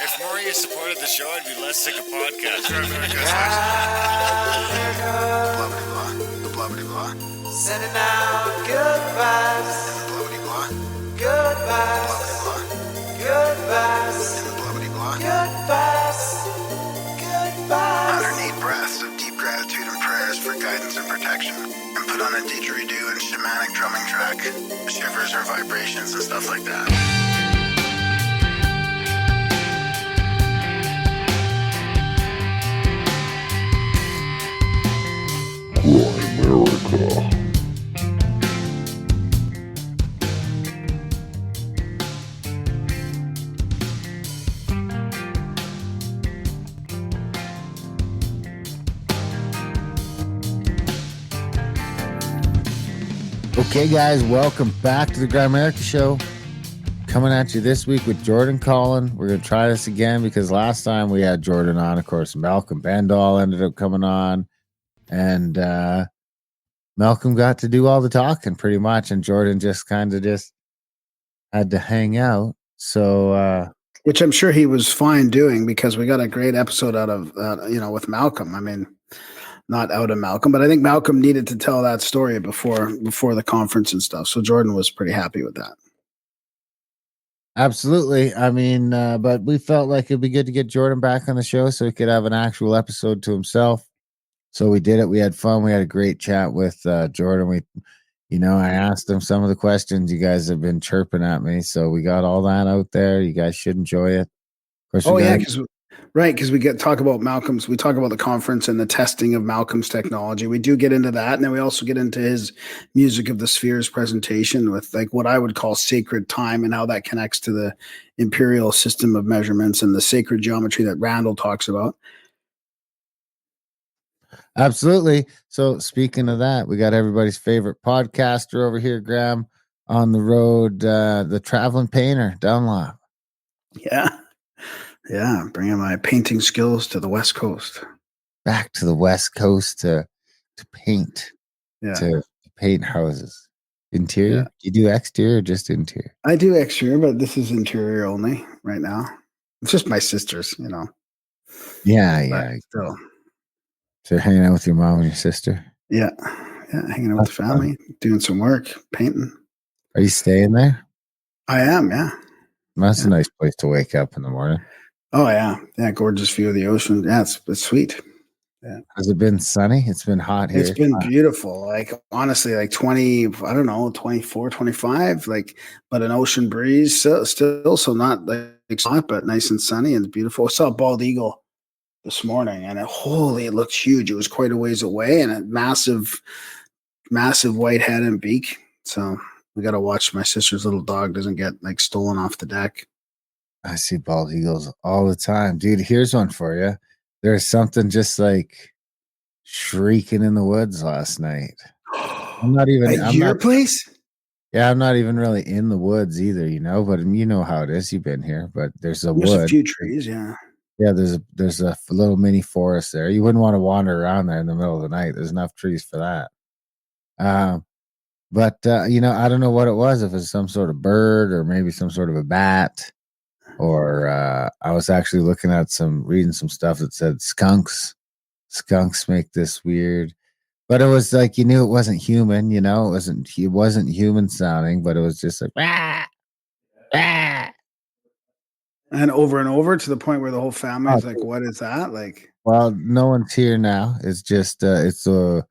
If more of you supported the show, I'd be less sick of podcasts. The blah blah blah. Sending out good vibes. The blah blah blah. Good vibes. Blah Good vibes. the blah blah. Good vibes. Good vibes. 108 breaths of deep gratitude and prayers for guidance and protection. And put on a didgeridoo and shamanic drumming track. Shivers or vibrations and stuff like that. America. Okay, guys, welcome back to the Grimerica Show. Coming at you this week with Jordan Collin. We're going to try this again because last time we had Jordan on, of course, Malcolm Bandall ended up coming on. And Malcolm got to do all the talking pretty much, and Jordan just kind of just had to hang out. So, which I'm sure he was fine doing because we got a great episode out of with Malcolm. I mean, not out of Malcolm, but I think Malcolm needed to tell that story before the conference and stuff. So Jordan was pretty happy with that. Absolutely. I mean, but we felt like it'd be good to get Jordan back on the show so he could have an actual episode to himself. So we did it. We had fun. We had a great chat with Jordan. I asked him some of the questions you guys have been chirping at me. So we got all that out there. You guys should enjoy it. Of course, because we talk about Malcolm's. We talk about the conference and the testing of Malcolm's technology. We do get into that, and then we also get into his Music of the Spheres presentation with like what I would call sacred time and how that connects to the imperial system of measurements and the sacred geometry that Randall talks about. Absolutely. So speaking of that, we got everybody's favorite podcaster over here, Graham, on the road, the traveling painter, Dunlop. Yeah, bringing my painting skills to the West Coast. Back to the West Coast to paint. Yeah. To paint houses. Interior? Yeah. You do exterior or just interior? I do exterior, but this is interior only right now. It's just my sisters, Yeah. Still. So you're hanging out with your mom and your sister? Yeah, hanging out with the family, doing some work, painting. Are you staying there? I am, yeah. That's a nice place to wake up in the morning. Oh, yeah. Yeah, gorgeous view of the ocean. Yeah, it's sweet. Yeah. Has it been sunny? It's been hot here. It's been beautiful. Like, honestly, like 24, 25, but an ocean breeze still, so not like hot, but nice and sunny and beautiful. I saw a bald eagle this morning, and it looks huge. It was quite a ways away, and a massive white head and beak. So we got to watch my sister's little dog doesn't get like stolen off the deck. I see bald eagles all the time, dude. Here's one for you. There's something just like shrieking in the woods last night. I'm not even at your place. Yeah, I'm not even really in the woods either, but you know how it is. You've been here, but there's a few trees, yeah. Yeah, there's a little mini forest there. You wouldn't want to wander around there in the middle of the night. There's enough trees for that. But I don't know what it was. If it's some sort of bird or maybe some sort of a bat, or I was actually reading some stuff that said skunks. Skunks make this weird, but it was like you knew it wasn't human. It wasn't human sounding, but it was just like rah, rah. And over to the point where the whole family is like, "What is that?" Like, well, no one's here now. It's just it's the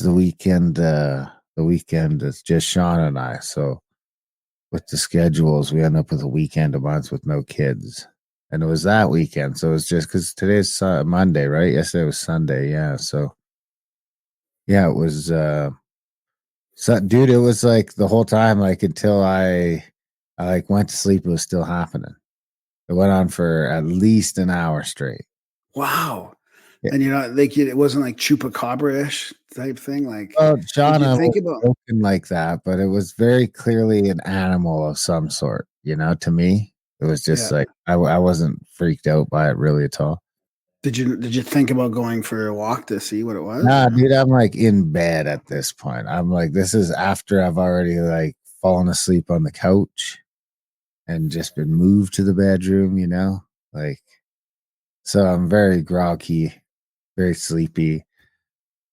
weekend. The weekend is just Sean and I. So with the schedules, we end up with a weekend a month with no kids, and it was that weekend. So it's just because today's Monday, right? Yesterday was Sunday. Yeah. So yeah, it was. So, dude, it was like the whole time, like until I went to sleep, it was still happening. It went on for at least an hour straight. Wow. Yeah. And it wasn't like chupacabra-ish type thing. Like, Shauna was looking like that, but it was very clearly an animal of some sort. To me, it was just like I wasn't freaked out by it really at all. Did you think about going for a walk to see what it was? Nah, dude, I'm like in bed at this point. I'm like, this is after I've already like fallen asleep on the couch and just been moved to the bedroom, Like, so I'm very groggy, very sleepy.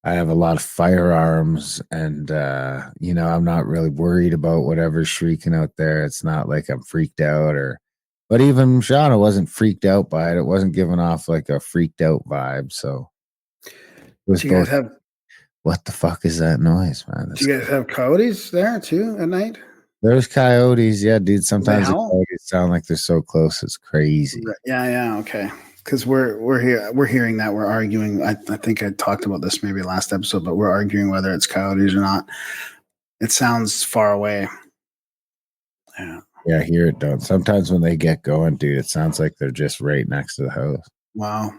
I have a lot of firearms, and I'm not really worried about whatever's shrieking out there. It's not like I'm freaked out, but even Shauna wasn't freaked out by it. It wasn't giving off like a freaked out vibe. So it was Do you guys both. have What the fuck is that noise, man? do you guys have coyotes there too at night? There's coyotes, yeah, dude. Do they Sometimes the howl? coyotes sound like they're so close, it's crazy. Right. Yeah, okay. Because we're hearing that, we're arguing. I think I talked about this maybe last episode, but we're arguing whether it's coyotes or not. It sounds far away. Yeah. Yeah, I hear it, don't. Sometimes when they get going, dude, it sounds like they're just right next to the house. Wow.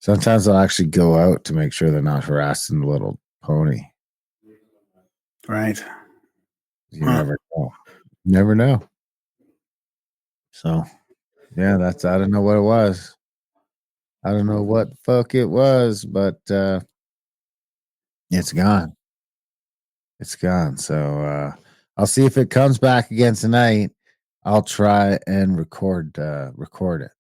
Sometimes I'll actually go out to make sure they're not harassing the little pony. Right. You never know. Never know. So, yeah, I don't know what it was. I don't know what the fuck it was, but it's gone. It's gone. So I'll see if it comes back again tonight. I'll try and record it.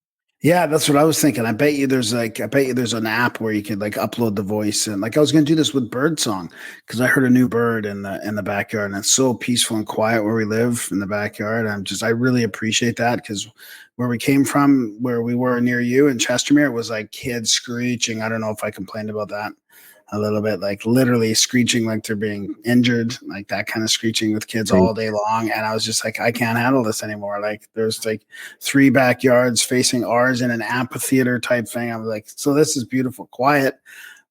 Yeah, that's what I was thinking. I bet you there's an app where you could like upload the voice, and like I was going to do this with bird song because I heard a new bird in the backyard, and it's so peaceful and quiet where we live in the backyard. I really appreciate that because where we came from, where we were near you in Chestermere, it was like kids screeching. I don't know if I complained about that a little bit, like literally screeching like they're being injured, like that kind of screeching with kids all day long. And I was just like, I can't handle this anymore. Like there's like 3 backyards facing ours in an amphitheater type thing. I was like, so this is beautiful, quiet.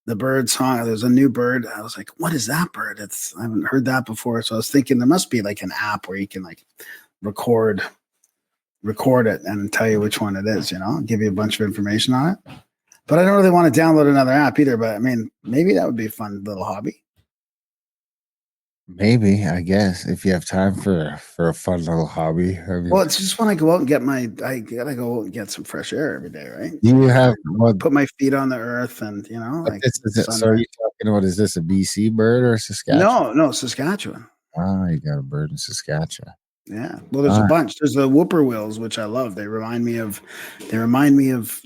The bird song, there's a new bird. I was like, what is that bird? I haven't heard that before. So I was thinking there must be like an app where you can like record it and tell you which one it is, give you a bunch of information on it. But I don't really want to download another app either. But I mean, maybe that would be a fun little hobby. Maybe, I guess, if you have time for a fun little hobby. Well, it's just when I go out and I gotta go out and get some fresh air every day, right? You have Put my feet on the earth, and like. So are you talking about? Is this a BC bird or Saskatchewan? No, Saskatchewan. Oh, you got a bird in Saskatchewan. Yeah. Well, there's a bunch. There's the whippoorwills, which I love. They remind me of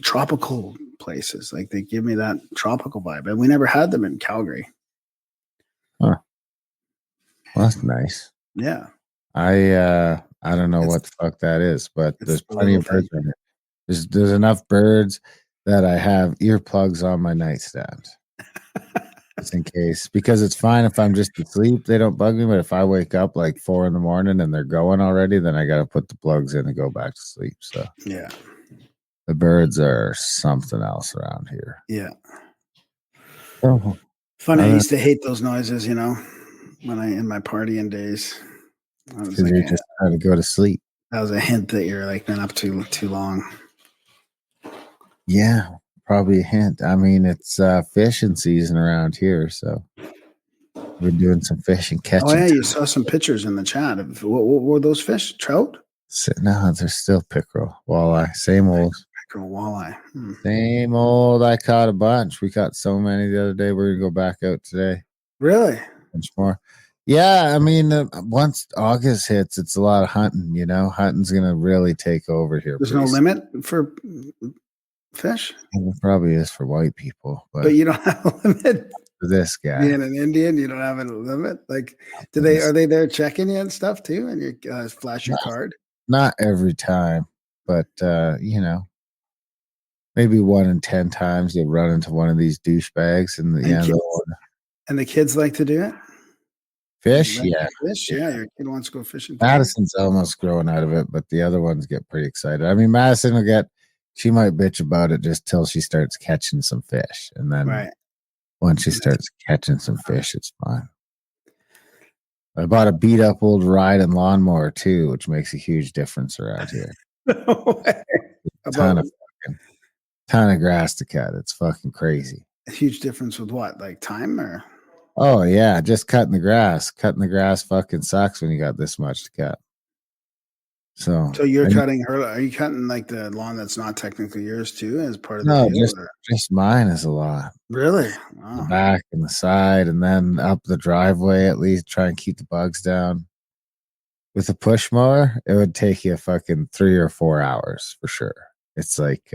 tropical places. Like they give me that tropical vibe, and we never had them in Calgary. Huh. Well, that's nice. Yeah. I don't know what the fuck that is, but there's plenty of birds in it. There's enough birds that I have earplugs on my nightstand. Just in case, because it's fine if I'm just asleep, they don't bug me. But if I wake up like 4 a.m. and they're going already, then I got to put the plugs in and go back to sleep. So yeah, the birds are something else around here. Yeah. Oh, funny. I used to hate those noises, when in my partying days. Because you're just trying to go to sleep. That was a hint that you're like been up too long. Yeah. Probably a hint. I mean, it's fishing season around here, so we're doing some fishing, catching. Oh yeah, you saw some pictures in the chat. What were those fish? Trout? No, they're still pickerel, walleye, same old. Pickerel, walleye. Same old. I caught a bunch. We caught so many the other day. We're gonna go back out today. Really? Bunch more. Yeah, I mean, once August hits, it's a lot of hunting. Hunting's gonna really take over here. There's no limit for fish? It probably is for white people, but you don't have a limit for this guy. Being an Indian, you don't have a limit. Like, are they there checking you and stuff too? And you flash your card? Not every time, but maybe 1 in 10 times you'll run into one of these douchebags, and the kids like to do it. Fish, yeah. Fish, yeah. Your kid wants to go fishing. Madison's almost growing out of it, but the other ones get pretty excited. I mean, Madison she might bitch about it just till she starts catching some fish. And then once she starts catching some fish, it's fine. I bought a beat up old riding lawnmower too, which makes a huge difference around here. A ton of grass to cut. It's fucking crazy. A huge difference with what? Like time or? Oh yeah, just cutting the grass. Cutting the grass fucking sucks when you got this much to cut. So you're cutting her? Are you cutting like the lawn that's not technically yours too, as part of the no? deal, Just mine is a lot. Really? Wow. The back and the side, and then up the driveway. At least try and keep the bugs down. With a push mower, it would take you fucking 3 or 4 hours for sure. It's like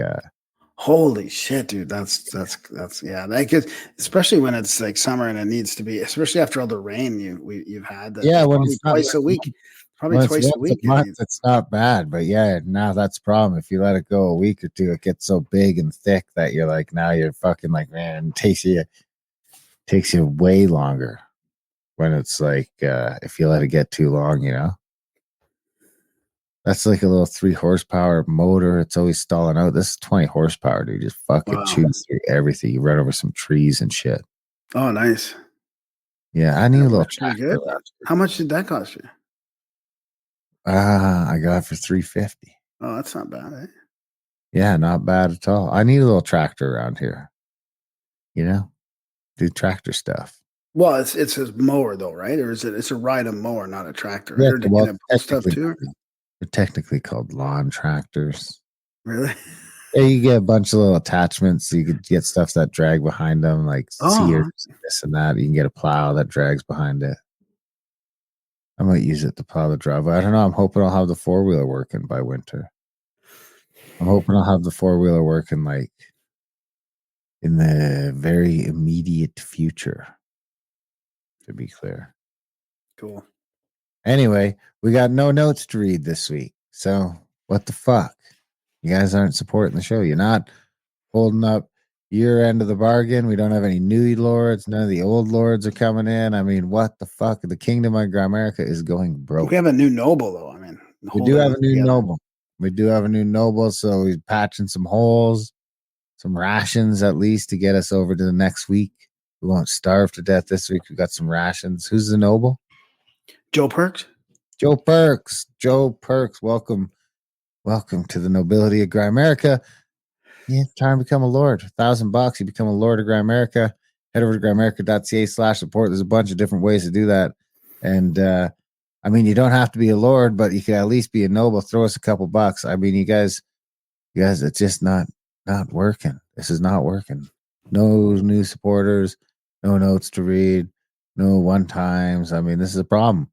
Holy shit, dude. That's yeah. Like especially when it's like summer and it needs to be, especially after all the rain you've had. That yeah, it's when probably it's not twice a week. Probably when it's twice a once a week. It month, needs. it's not bad. But yeah, now that's the problem. If you let it go a week or two, it gets so big and thick that you're like, now you're fucking like, man, it takes you way longer when it's like if you let it get too long, you know. That's like a little 3 horsepower motor. It's always stalling out. This is 20 horsepower, dude. Just fucking Wow. chews through everything. You run over some trees and shit. Oh, nice. Yeah, I need a little That's pretty tractor. good. How much did that cost you? I got it for $350. Oh, that's not bad, eh? Yeah, not bad at all. I need a little tractor around here. You know, do tractor stuff. Well, it's a mower though, right? Or is it? It's a ride mower, not a tractor. Right? Yeah, Or do well, you pull stuff too? they're technically called lawn tractors. Really? Yeah, you get a bunch of little attachments. You could get stuff that drag behind them, like sears, this and that. You can get a plow that drags behind it. I might use it to plow the driveway. I don't know. I'm hoping I'll have the 4-wheeler working by winter. I'm hoping I'll have the 4-wheeler working like in the very immediate future, to be clear. Cool. Anyway, we got no notes to read this week. So what the fuck? You guys aren't supporting the show. You're not holding up your end of the bargain. We don't have any new lords. None of the old lords are coming in. I mean, what the fuck? The kingdom of Grimerica is going broke. We have a new noble though. I mean, We do have a new noble. We do have a new noble, so we're patching some holes, some rations at least to get us over to the next week. We won't starve to death this week. We got some rations. Who's the noble? Joe Perks. Joe Perks. Joe Perks. Welcome to the nobility of Grimerica. Yeah, trying to become a lord. $1,000, you become a lord of Grimerica. Head over to grimerica.ca/support. There's a bunch of different ways to do that. And I mean, you don't have to be a lord, but you can at least be a noble. Throw us a couple bucks. I mean, you guys, it's just not working. This is not working. No new supporters, no notes to read, no one times. I mean, this is a problem.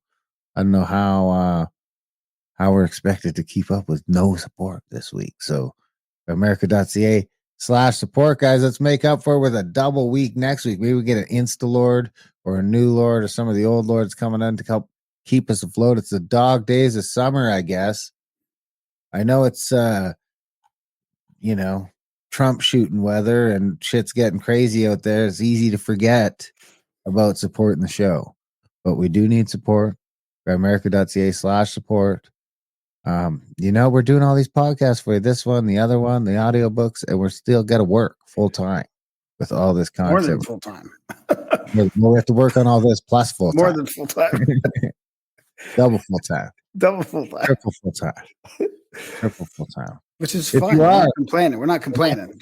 I don't know how we're expected to keep up with no support this week. So America.ca/support, guys. Let's make up for it with a double week next week. Maybe we get an Insta Lord or a new Lord or some of the old Lords coming in to help keep us afloat. It's the dog days of summer, I guess. I know it's Trump shooting weather and shit's getting crazy out there. It's easy to forget about supporting the show. But we do need support. America.ca/support. We're doing all these podcasts for you, this one, the other one, the audiobooks, and we're still got to work full time with all this content. More than full time. We have to work on all this plus full time. More than full time. Double full time. Double full time. Triple full time. Triple full time. Which is If fine. you We're are not complaining. We're not complaining.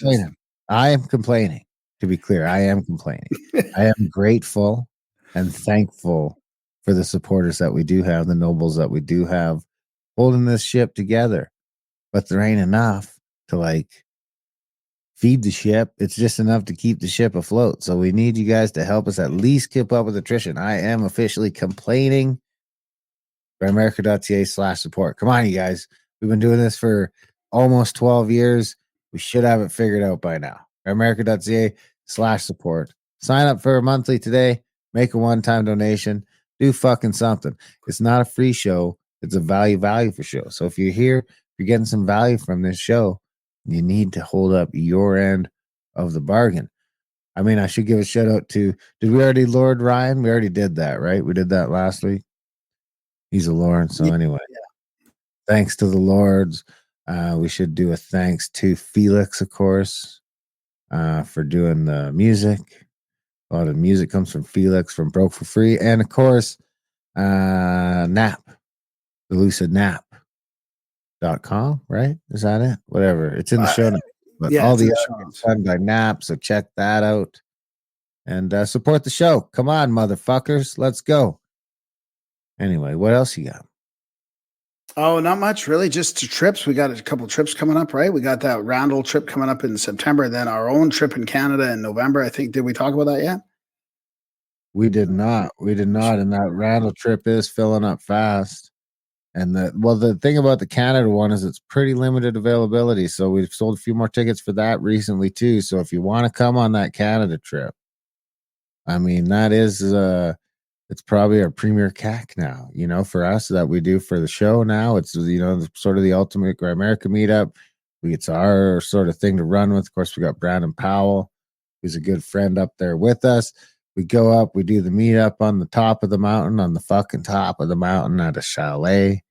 I am complaining. To be clear, I am complaining. I am grateful and thankful for the supporters that we do have, the nobles that we do have, holding this ship together. But there ain't enough to feed the ship. It's just enough to keep the ship afloat. So we need you guys to help us at least keep up with attrition. I am officially complaining. America.ca/support. Come on, you guys. We've been doing this for almost 12 years. We should have it figured out by now. America.ca/support. Sign up for a monthly today. Make a one-time donation. Do fucking something. It's not a free show. It's a value for show. So if you're here, if you're getting some value from this show, you need to hold up your end of the bargain. I mean, I should give a shout out to, did we already Lord Ryan? We already did that, right? We did that last week. He's a Lord. So anyway, thanks to the Lords. We should do a thanks to Felix, of course, for doing the music. A lot of music comes from Felix from Broke for Free. And of course, Nap. The lucidnap.com, right? Is that it? Whatever. It's in the show notes. But all the other done by Nap, so check that out. And support the show. Come on, motherfuckers. Let's go. Anyway, what else you got? Oh, not much, really. Just trips. We got a couple trips coming up, right? We got that Randall trip coming up in September, then our own trip in Canada in November. I think, did we talk about that yet? We did not. And that Randall trip is filling up fast. And the thing about the Canada one is it's pretty limited availability. So we've sold a few more tickets for that recently too. So if you want to come on that Canada trip, I mean, that is it's probably our premier CAC now, for us that we do for the show now. It's, sort of the ultimate Grimerica meetup. It's our sort of thing to run with. Of course, we got Brandon Powell, who's a good friend up there with us. We go up, we do the meetup on the top of the mountain, on the fucking top of the mountain at a chalet.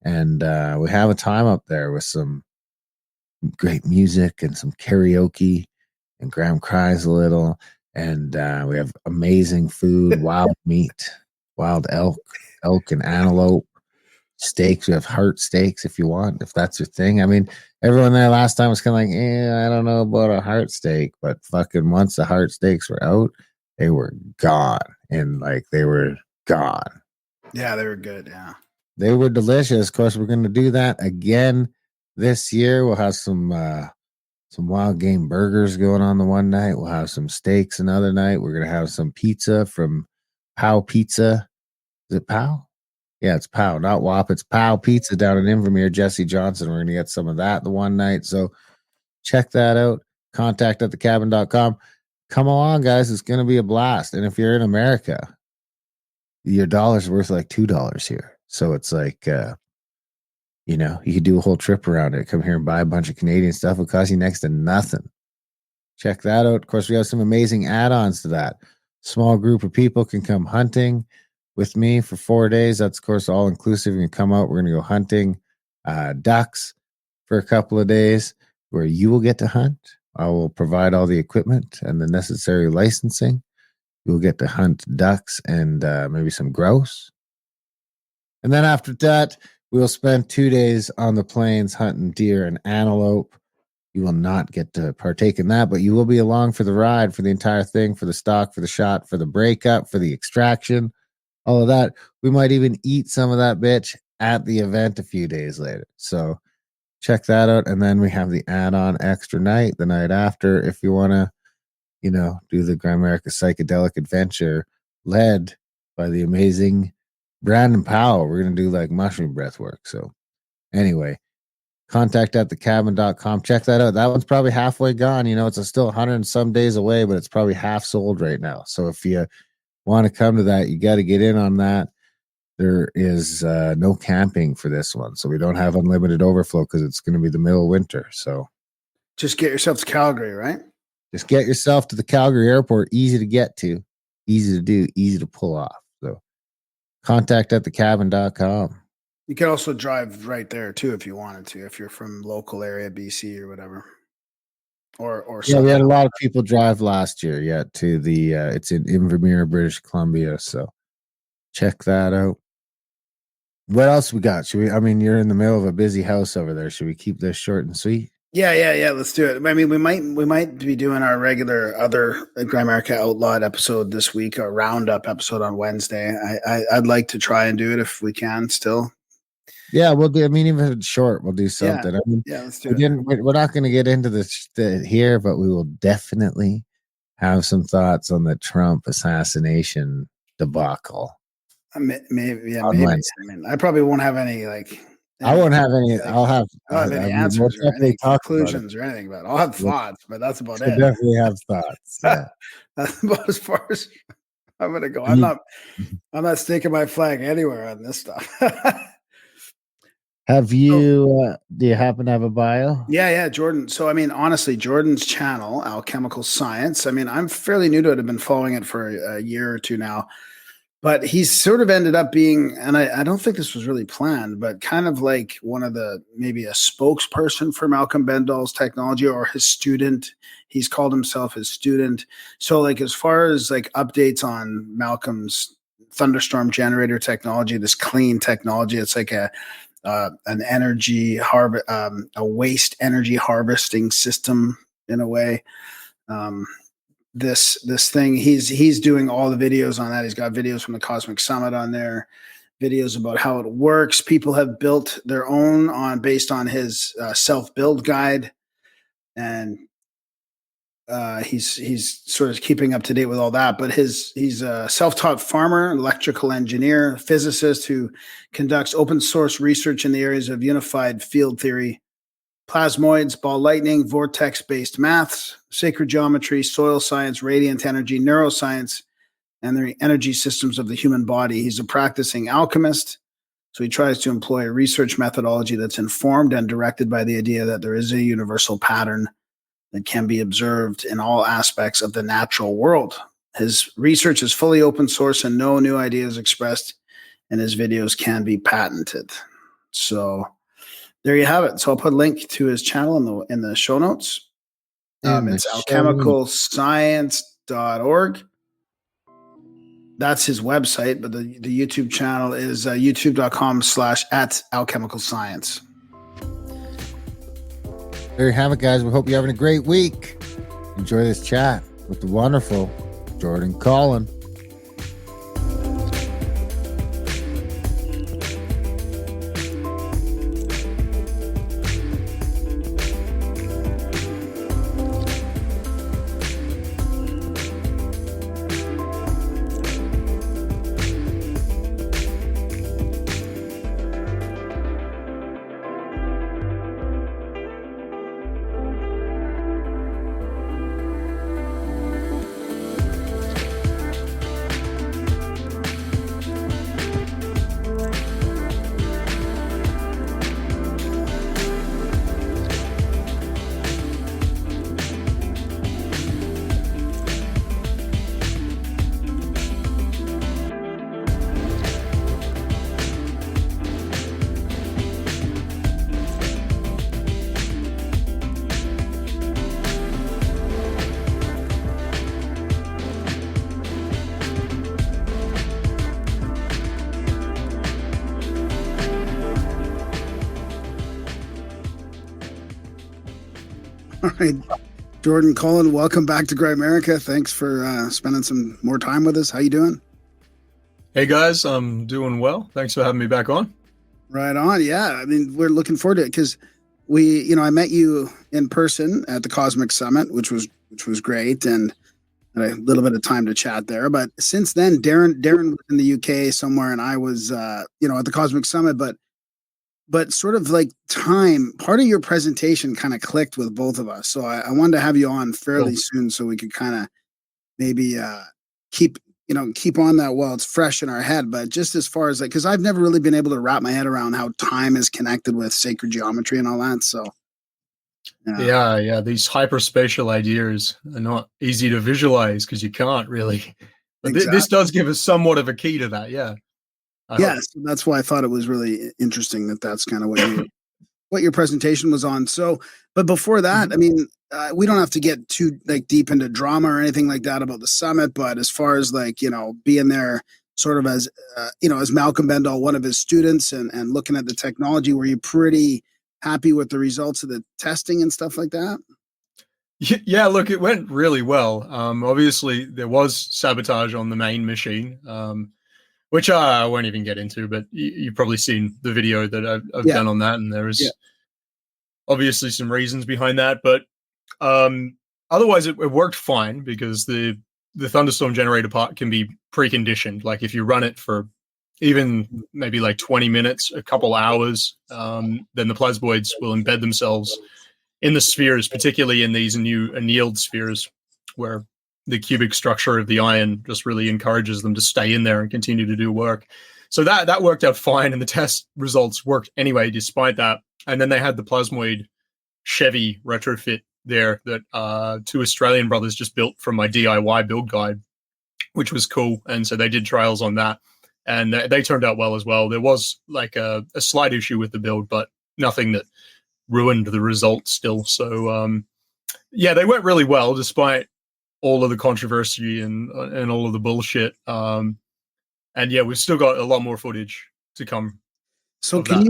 And we have a time up there with some great music and some karaoke, and Graham cries a little. And we have amazing food, wild meat, wild elk and antelope, steaks. We have heart steaks if you want, if that's your thing. I mean, everyone there last time was kind of like, I don't know about a heart steak, but fucking once the heart steaks were out, they were gone. And they were gone. Yeah, they were good. Yeah. They were delicious. Of course, we're going to do that again this year. We'll have some wild game burgers going on the one night. We'll have some steaks another night. We're going to have some pizza from Pow Pizza. Is it Pow? Yeah, it's Pow, not WAP. It's Pow Pizza down in Invermere. Jesse Johnson. We're going to get some of that the one night. So check that out. Contact at thecabin.com. Come along, guys. It's going to be a blast. And if you're in America, your dollar's worth like $2 here. So it's like, you could do a whole trip around it. Come here and buy a bunch of Canadian stuff. It'll cost you next to nothing. Check that out. Of course, we have some amazing add-ons to that. Small group of people can come hunting with me for 4 days. That's, of course, all-inclusive. You can come out. We're going to go hunting ducks for a couple of days where you will get to hunt. I will provide all the equipment and the necessary licensing. You'll get to hunt ducks and maybe some grouse. And then after that, we'll spend 2 days on the plains hunting deer and antelope. You will not get to partake in that, but you will be along for the ride, for the entire thing, for the stalk, for the shot, for the breakup, for the extraction, all of that. We might even eat some of that bitch at the event a few days later. So check that out. And then we have the add-on extra night, the night after, if you want to, do the Grimerica Psychedelic Adventure led by the amazing Brandon Powell. We're going to do mushroom breath work. So anyway, contact at thecabin.com. Check that out. That one's probably halfway gone. It's still 100 and some days away, but it's probably half sold right now. So if you want to come to that, you got to get in on that. There is no camping for this one. So we don't have unlimited overflow because it's going to be the middle of winter. So just get yourself to Calgary, right? Just get yourself to the Calgary airport. Easy to get to, easy to do, easy to pull off. So contact at thecabin.com. You could also drive right there too if you wanted to, if you're from local area, BC or whatever. Or yeah, we had a lot of people drive last year. Yeah, to the it's in Invermere, British Columbia. So check that out. What else we got? You're in the middle of a busy house over there. Should we keep this short and sweet? Yeah. Let's do it. I mean, we might be doing our regular other Grimerica Outlawed episode this week, a roundup episode on Wednesday. I'd like to try and do it if we can still. Yeah, we'll do. Even if it's short, we'll do something. Let's do it. We're not going to get into this here, but we will definitely have some thoughts on the Trump assassination debacle. Maybe. I probably won't have any I won't have any. I'll have any answers or any conclusions or anything, but I'll have thoughts. But that's about it. Definitely have thoughts. Yeah, that's about as far as I'm gonna go. I'm not staking my flag anywhere on this stuff. Have you? Do you happen to have a bio? Yeah, Jordan. So honestly, Jordan's channel, Alchemical Science. I'm fairly new to it. I've been following it for a year or two now. But he's sort of ended up being, and I don't think this was really planned, but kind of like maybe a spokesperson for Malcolm Bendall's technology or his student. He's called himself his student. So as far as updates on Malcolm's Thunderstorm generator technology, this clean technology, it's like an energy a waste energy harvesting system in a way. This thing, he's doing all the videos on that. He's got videos from the Cosmic Summit on there, videos about how it works. People have built their own based on his self-build guide, and he's sort of keeping up to date with all that. But he's a self-taught farmer, electrical engineer, physicist who conducts open source research in the areas of unified field theory, plasmoids, ball lightning, vortex-based maths, sacred geometry, soil science, radiant energy, neuroscience, and the energy systems of the human body. He's a practicing alchemist. So he tries to employ a research methodology that's informed and directed by the idea that there is a universal pattern that can be observed in all aspects of the natural world. His research is fully open source and no new ideas expressed in his videos can be patented. So there you have it. So I'll put a link to his channel in the show notes. It's alchemicalscience.org. That's his website, but the YouTube channel is youtube.com/@alchemicalscience. There you have it, guys. We hope you're having a great week. Enjoy this chat with the wonderful Jordan Collin. All right, Jordan Collin, welcome back to Great America. Thanks for spending some more time with us. How you doing? Hey guys, I'm doing well. Thanks for having me back on. Right on. Yeah, I mean, we're looking forward to it because I met you in person at the Cosmic Summit, which was great, and had a little bit of time to chat there. But since then, Darren was in the UK somewhere, and I was at the Cosmic Summit, but sort of like part of your presentation kind of clicked with both of us. So I wanted to have you on fairly soon so we could kind of maybe keep on that while it's fresh in our head. But just as far as because I've never really been able to wrap my head around how time is connected with sacred geometry and all that. So yeah, these hyperspatial ideas are not easy to visualize because you can't really. But exactly. This does give us somewhat of a key to that. Yeah. Yes, that's why I thought it was really interesting that's kind of what your presentation was on. So, but before that, I mean, we don't have to get too deep into drama or anything like that about the summit. But as far as being there, sort of as as Malcolm Bendall, one of his students, and looking at the technology, were you pretty happy with the results of the testing and stuff like that? Yeah, look, it went really well. Obviously, there was sabotage on the main machine. Which I won't even get into, but you've probably seen the video that I've done on that, and there is obviously some reasons behind that. But otherwise, it worked fine because the Thunderstorm generator part can be preconditioned. Like if you run it for even maybe 20 minutes, a couple hours, then the plasmoids will embed themselves in the spheres, particularly in these new annealed spheres where the cubic structure of the iron just really encourages them to stay in there and continue to do work. So that worked out fine, and the test results worked anyway, despite that. And then they had the plasmoid Chevy retrofit there that two Australian brothers just built from my DIY build guide, which was cool. And so they did trials on that, and they turned out well as well. There was a slight issue with the build, but nothing that ruined the results still. So they went really well, despite all of the controversy and all of the bullshit. And we've still got a lot more footage to come. So can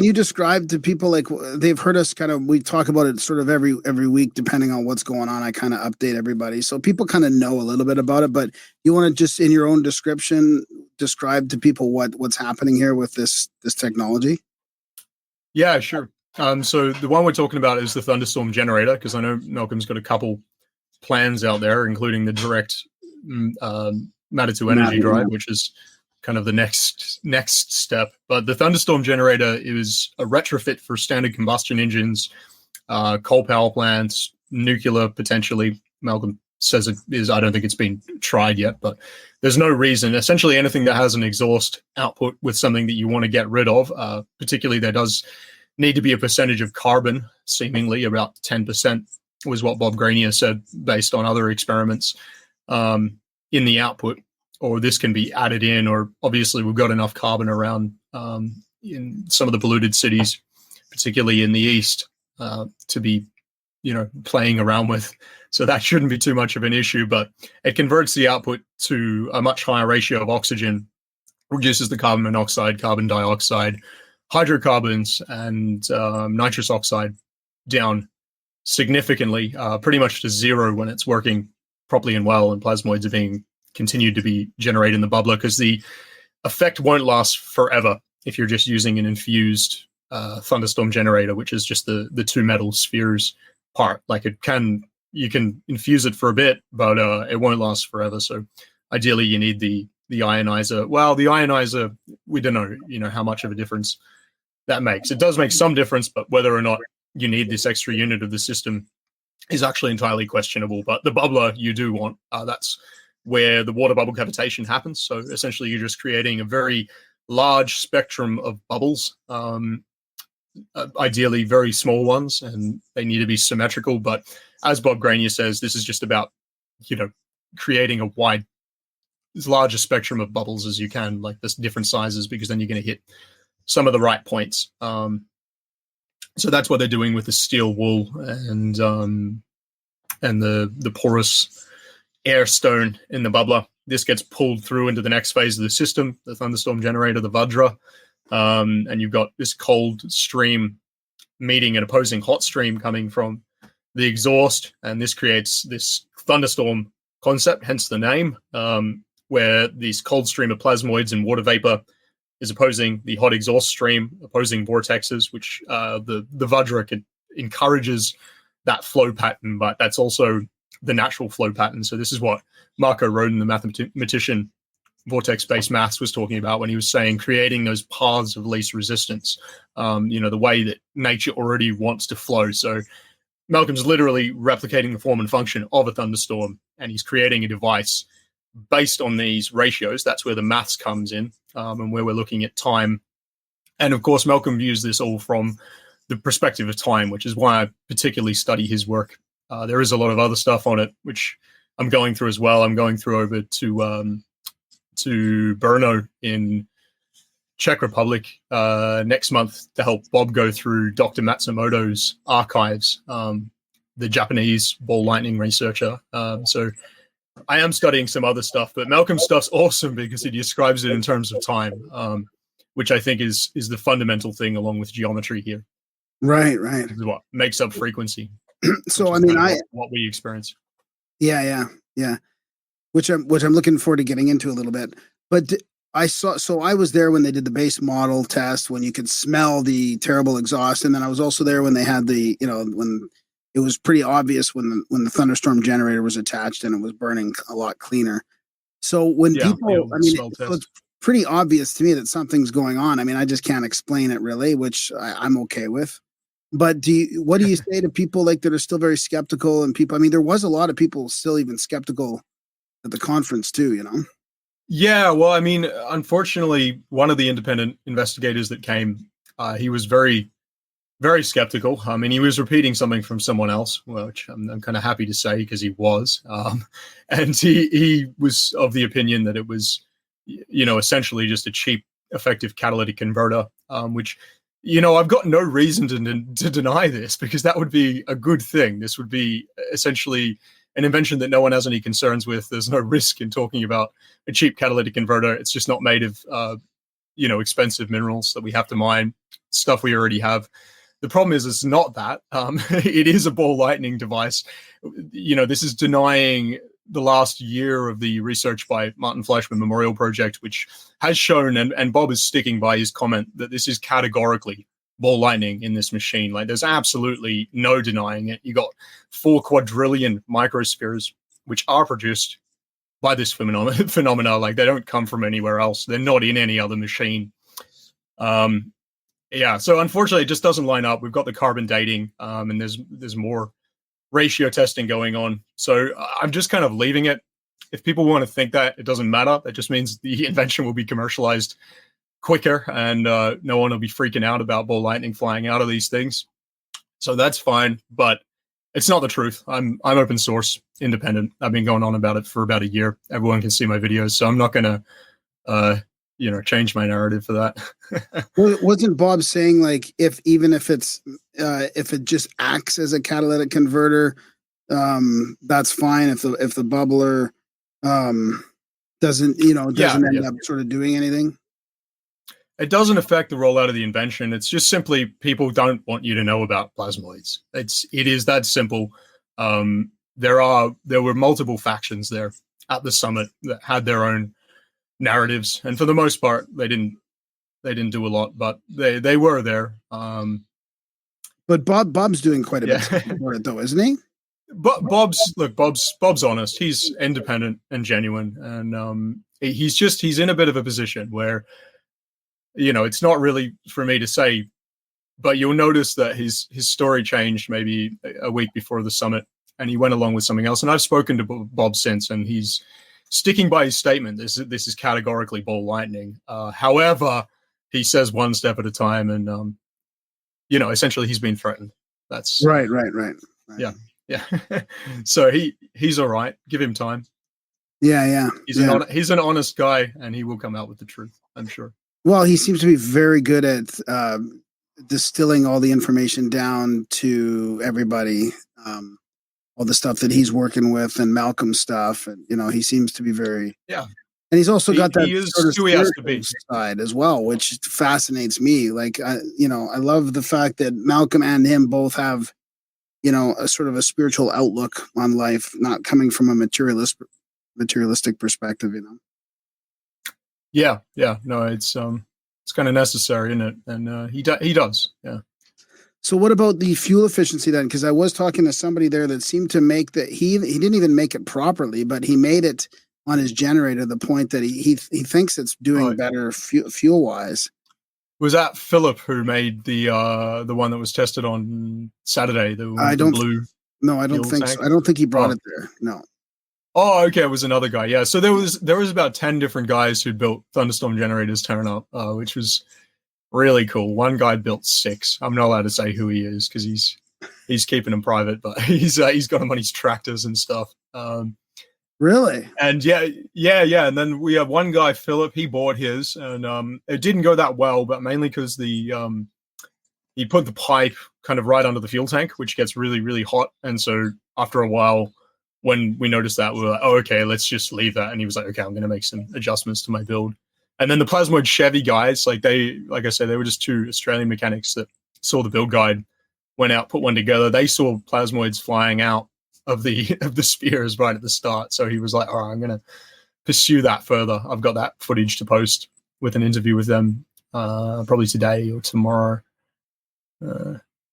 you describe to people, they've heard us we talk about it sort of every week, depending on what's going on. I kind of update everybody. So people kind of know a little bit about it, but you want to just in your own description, describe to people what's happening here with this technology? Yeah, sure. So the one we're talking about is the Thunderstorm generator, because I know Malcolm's got a couple plans out there, including the direct matter to energy drive, which is kind of the next step. But the Thunderstorm generator is a retrofit for standard combustion engines, coal power plants, nuclear potentially. Malcolm says it is. I don't think it's been tried yet, but there's no reason. Essentially, anything that has an exhaust output with something that you want to get rid of, particularly there does need to be a percentage of carbon, seemingly about 10% was what Bob Granier said based on other experiments in the output, or this can be added in, or obviously we've got enough carbon around in some of the polluted cities, particularly in the east, to be, playing around with. So that shouldn't be too much of an issue, but it converts the output to a much higher ratio of oxygen, reduces the carbon monoxide, carbon dioxide, hydrocarbons, and nitrous oxide down significantly, pretty much to zero when it's working properly and well, and plasmoids are being continued to be generated in the bubbler, because the effect won't last forever if you're just using an infused Thunderstorm generator, which is just the two metal spheres part. Like you can infuse it for a bit, but it won't last forever. So ideally you need the ionizer. Well, the ionizer, we don't know, how much of a difference that makes. It does make some difference, but whether or not you need this extra unit of the system is actually entirely questionable. But the bubbler you do want, that's where the water bubble cavitation happens. So essentially you're just creating a very large spectrum of bubbles, ideally very small ones, and they need to be symmetrical. But as Bob Granier says, this is just about, creating as large a spectrum of bubbles as you can, like this different sizes, because then you're going to hit some of the right points. So that's what they're doing with the steel wool and the porous air stone in the bubbler. This gets pulled through into the next phase of the system, the Thunderstorm generator, the Vajra, and you've got this cold stream meeting an opposing hot stream coming from the exhaust, and this creates this thunderstorm concept, hence the name, where this cold stream of plasmoids and water vapor is opposing the hot exhaust stream, opposing vortexes, which the Vajra encourages that flow pattern, but that's also the natural flow pattern. So this is what Marco Rodin, the mathematician, vortex-based maths, was talking about when he was saying creating those paths of least resistance, the way that nature already wants to flow. So Malcolm's literally replicating the form and function of a thunderstorm, and he's creating a device based on these ratios. That's where the maths comes in, and where we're looking at time. And of course, Malcolm views this all from the perspective of time, which is why I particularly study his work. There is a lot of other stuff on it, which I'm going through as well. I'm going through over to Brno in Czech Republic next month to help Bob go through Dr. Matsumoto's archives, the Japanese ball lightning researcher. So I am studying some other stuff, but Malcolm's stuff's awesome because he describes it in terms of time, which I think is the fundamental thing along with geometry here. Right. This is what makes up frequency. So I mean, what we experience. Yeah. Which I'm looking forward to getting into a little bit. But I was there when they did the base model test, when you could smell the terrible exhaust, and then I was also there when they had when it was pretty obvious when the Thunderstorm generator was attached and it was burning a lot cleaner. So when it's pretty obvious to me that something's going on. I mean, I just can't explain it really, which I'm okay with. But what do you say to people like that are still very skeptical, and people? I mean, there was a lot of people still even skeptical at the conference too, Yeah, well, I mean, unfortunately, one of the independent investigators that came, he was very, very skeptical. I mean, he was repeating something from someone else, which I'm kind of happy to say because he was. And he was of the opinion that it was, essentially just a cheap, effective catalytic converter, which, I've got no reason to deny this, because that would be a good thing. This would be essentially an invention that no one has any concerns with. There's no risk in talking about a cheap catalytic converter. It's just not made of, expensive minerals that we have to mine, stuff we already have. The problem is it's not that. It is a ball lightning device. This is denying the last year of the research by Martin Fleischmann Memorial Project, which has shown, and Bob is sticking by his comment, that this is categorically ball lightning in this machine. Like, there's absolutely no denying it. You got 4 quadrillion microspheres, which are produced by this phenomena. Like, they don't come from anywhere else. They're not in any other machine. Yeah, so unfortunately, it just doesn't line up. We've got the carbon dating, and there's more ratio testing going on. So I'm just kind of leaving it. If people want to think that it doesn't matter, that just means the invention will be commercialized quicker, and no one will be freaking out about ball lightning flying out of these things. So that's fine, but it's not the truth. I'm open source, independent. I've been going on about it for about a year. Everyone can see my videos, so I'm not going to change my narrative for that. Wasn't Bob saying, like, if it just acts as a catalytic converter, that's fine. If the bubbler doesn't end up sort of doing anything? It doesn't affect the rollout of the invention. It's just simply people don't want you to know about plasmoids. It is that simple. There were multiple factions there at the summit that had their own narratives, and for the most part, they didn't do a lot, but they were there. But Bob's doing quite a bit for it, though, isn't he? But Bob's honest. He's independent and genuine, and he's in a bit of a position where, it's not really for me to say, but you'll notice that his story changed maybe a week before the summit, and he went along with something else. And I've spoken to Bob since, and he's sticking by his statement. This is categorically ball lightning. However, he says one step at a time, and essentially he's been threatened. That's right. Yeah. So he's all right. Give him time. Yeah. He's an honest guy, and he will come out with the truth, I'm sure. Well, he seems to be very good at distilling all the information down to everybody. All the stuff that he's working with, and Malcolm stuff, and he seems to be very And he's also got that sort of spiritual side as well, which fascinates me. Like I love the fact that Malcolm and him both have a sort of a spiritual outlook on life, not coming from a materialistic perspective. Yeah. No, it's kind of necessary, isn't it? And he does. Yeah. So what about the fuel efficiency then? Because I was talking to somebody there that seemed to make that he didn't even make it properly, but he made it on his generator the point that he thinks it's doing better fuel wise. Was that Philip who made the one that was tested on Saturday? I don't think so. I don't think he brought it there. No. Oh, okay. It was another guy. Yeah. So there was about 10 different guys who built Thunderstorm generators turn up, which was really cool. One guy built 6. I'm not allowed to say who he is because he's keeping them private, but he's got them on his tractors and stuff. Really? And yeah. And then we have one guy, Philip. He bought his, and it didn't go that well, but mainly because he put the pipe kind of right under the fuel tank, which gets really, really hot. And so after a while, when we noticed that, we were like, oh, okay, let's just leave that. And he was like, okay, I'm going to make some adjustments to my build. And then the Plasmoid Chevy guys, like I said, they were just 2 Australian mechanics that saw the build guide, went out, put one together. They saw plasmoids flying out of the spheres right at the start. So he was like, all right, I'm going to pursue that further. I've got that footage to post with an interview with them probably today or tomorrow.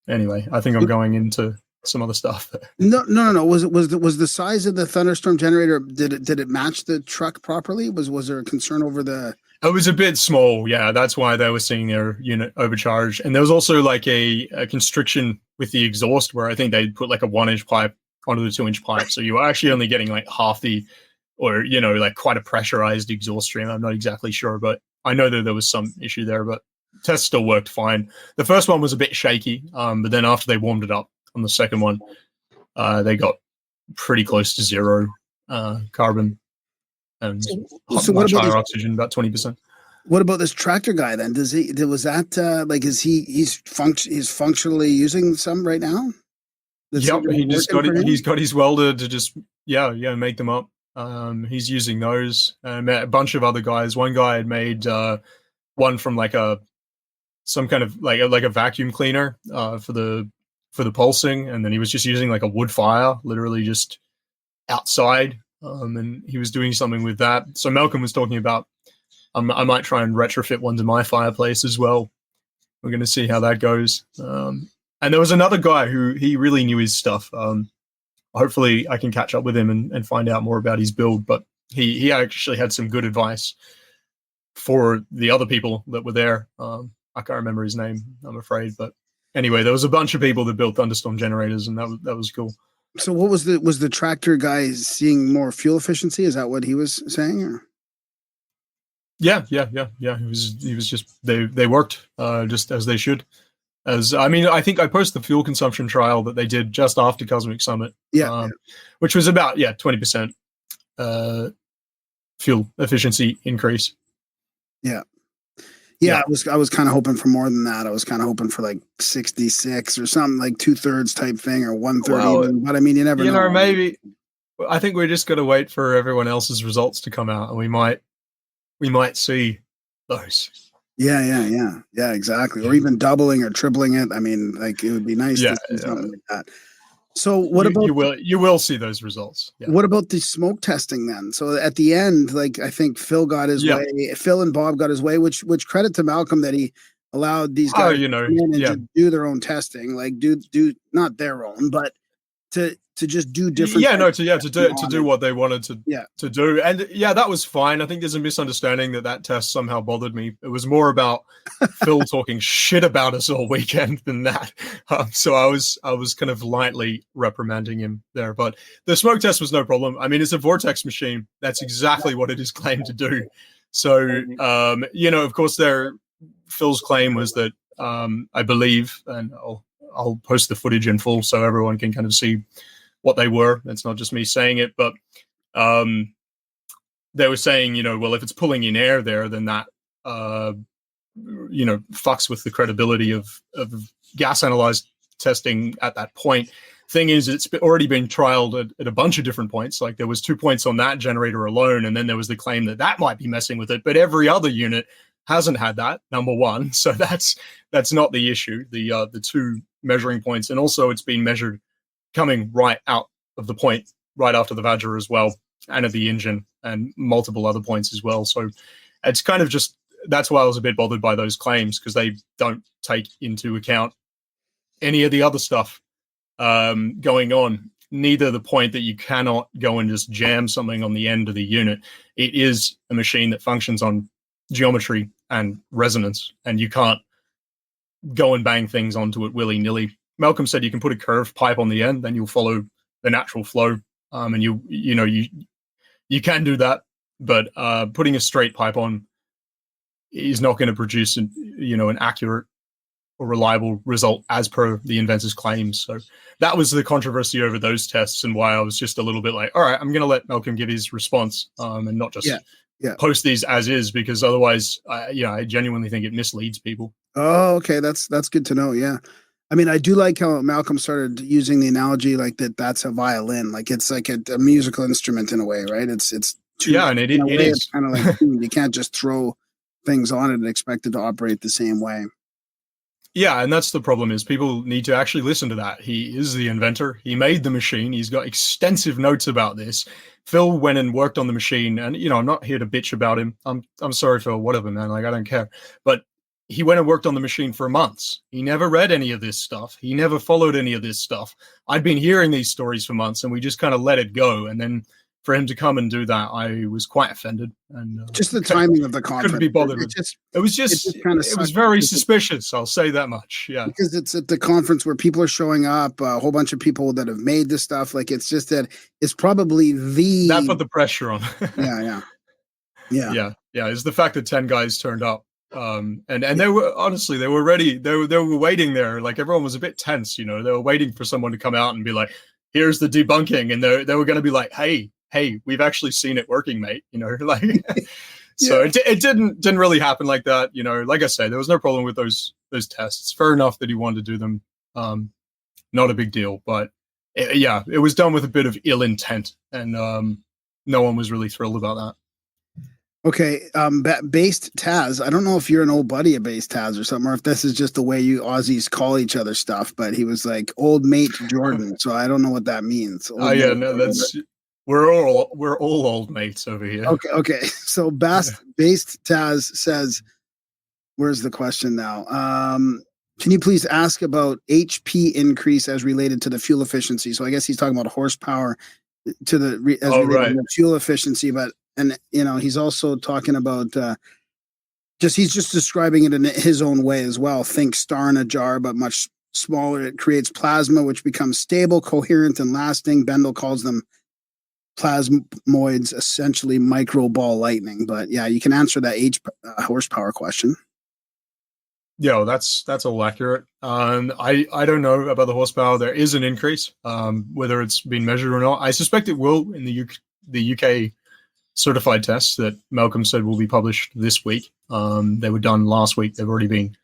Anyway, I think I'm going into some other stuff. No. Was the size of the Thunderstorm generator, did it match the truck properly? Was there a concern over the? It was a bit small, yeah. That's why they were seeing their unit overcharged. And there was also like a constriction with the exhaust where I think they put like a 1-inch pipe onto the 2-inch pipe. So you were actually only getting like half like quite a pressurized exhaust stream. I'm not exactly sure, but I know that there was some issue there, but test still worked fine. The first one was a bit shaky, but then after they warmed it up on the second one, they got pretty close to 0 carbon. And so much higher oxygen, about 20%. What about this tractor guy then? He's functionally using some right now? Yep, he's got his welder to just make them up. He's using those. Met a bunch of other guys. One guy had made one from like some kind of like a vacuum cleaner for the pulsing, and then he was just using like a wood fire, literally just outside. And he was doing something with that. So Malcolm was talking about, I might try and retrofit one to my fireplace as well. we're going to see how that goes. And there was another guy who he really knew his stuff. Hopefully I can catch up with him and find out more about his build, but he actually had some good advice for the other people that were there. I can't remember his name, I'm afraid, but anyway, there was a bunch of people that built Thunderstorm generators, and that was cool. So what was the tractor guy seeing more fuel efficiency? Is that what he was saying? Or? Yeah. He was just they worked just as they should. I think I posted the fuel consumption trial that they did just after Cosmic Summit. Which was about 20% fuel efficiency increase. Yeah. I was kind of hoping for more than that. I was kind of hoping for like 66 or something, like 2/3 type thing, or 1/3 even. But I mean, you never know. Maybe I think we're just going to wait for everyone else's results to come out, and we might see those. Yeah, exactly. Or even doubling or tripling it. I mean, like it would be nice to see something like that. So what about you will see those results. Yeah. What about the smoke testing then? So at the end, like I think Phil got his way. Phil and Bob got his way, which credit to Malcolm that he allowed these guys to do their own testing, like do not their own, but to just do different. To do what they wanted to do, and that was fine. I think there's a misunderstanding that test somehow bothered me. It was more about Phil talking shit about us all weekend than that. So I was kind of lightly reprimanding him there, but the smoke test was no problem. I mean, it's a vortex machine. That's exactly what it is claimed to do. So of course, Phil's claim was that I believe, and I'll post the footage in full so everyone can kind of see what they were. It's not just me saying it, but they were saying, well, if it's pulling in air there, then that, fucks with the credibility of gas analyzed testing at that point. Thing is, it's already been trialed at a bunch of different points. Like there was 2 points on that generator alone, and then there was the claim that might be messing with it, but every other unit hasn't had that, number one. So that's not the issue, the two measuring points. And also it's been measured coming right out of the point, right after the Vajra as well, and at the engine, and multiple other points as well. So it's kind of just, that's why I was a bit bothered by those claims, because they don't take into account any of the other stuff going on. Neither the point that you cannot go and just jam something on the end of the unit. It is a machine that functions on geometry and resonance, and you can't go and bang things onto it willy-nilly. Malcolm said you can put a curved pipe on the end, then you'll follow the natural flow, and you can do that, but putting a straight pipe on is not going to produce an accurate or reliable result as per the inventor's claims. So that was the controversy over those tests, and why I was just a little bit like, all right, I'm going to let Malcolm give his response, and not just post these as is, because otherwise, I genuinely think it misleads people. Oh, okay, that's good to know. Yeah, I mean, I do like how Malcolm started using the analogy like that's a violin, like it's like a musical instrument in a way, right? It's and it is kind of like you can't just throw things on it and expect it to operate the same way. Yeah, and that's the problem, is people need to actually listen to that. He is the inventor. He made the machine. He's got extensive notes about this. Phil went and worked on the machine, and I'm not here to bitch about him. I'm sorry, Phil, whatever, man. Like, I don't care. But he went and worked on the machine for months. He never read any of this stuff. He never followed any of this stuff. I'd been hearing these stories for months, and we just kind of let it go. And then for him to come and do that, I was quite offended. And just the timing of the conference. Couldn't be bothered with. It was very suspicious. I'll say that much. Yeah, because it's at the conference where people are showing up, a whole bunch of people that have made this stuff. Like it's just that it's probably that put the pressure on. Yeah. It's the fact that 10 guys turned up. And they were ready. They were waiting there. Like everyone was a bit tense. They were waiting for someone to come out and be like, "Here's the debunking," and they were going to be like, Hey, we've actually seen it working, mate. Like, so it didn't really happen like that. Like I say, there was no problem with those tests. Fair enough that he wanted to do them. Not a big deal, but it was done with a bit of ill intent, and no one was really thrilled about that. Okay, Based Taz. I don't know if you're an old buddy of Based Taz or something, or if this is just the way you Aussies call each other stuff. But he was like old mate Jordan, so I don't know what that means. We're all old mates over here. Okay. So Based Taz says, Where's the question now? Can you please ask about HP increase as related to the fuel efficiency? So I guess he's talking about horsepower to the as related to the fuel efficiency, but he's also talking about he's just describing it in his own way as well. Think star in a jar, but much smaller. It creates plasma, which becomes stable, coherent, and lasting. Bendel calls them plasmoids, essentially micro ball lightning. But yeah, you can answer that horsepower question. Yeah, well, that's all accurate. I don't know about the horsepower. There is an increase, whether it's been measured or not. I suspect it will in the UK certified tests that Malcolm said will be published this week. They were done last week. They've already been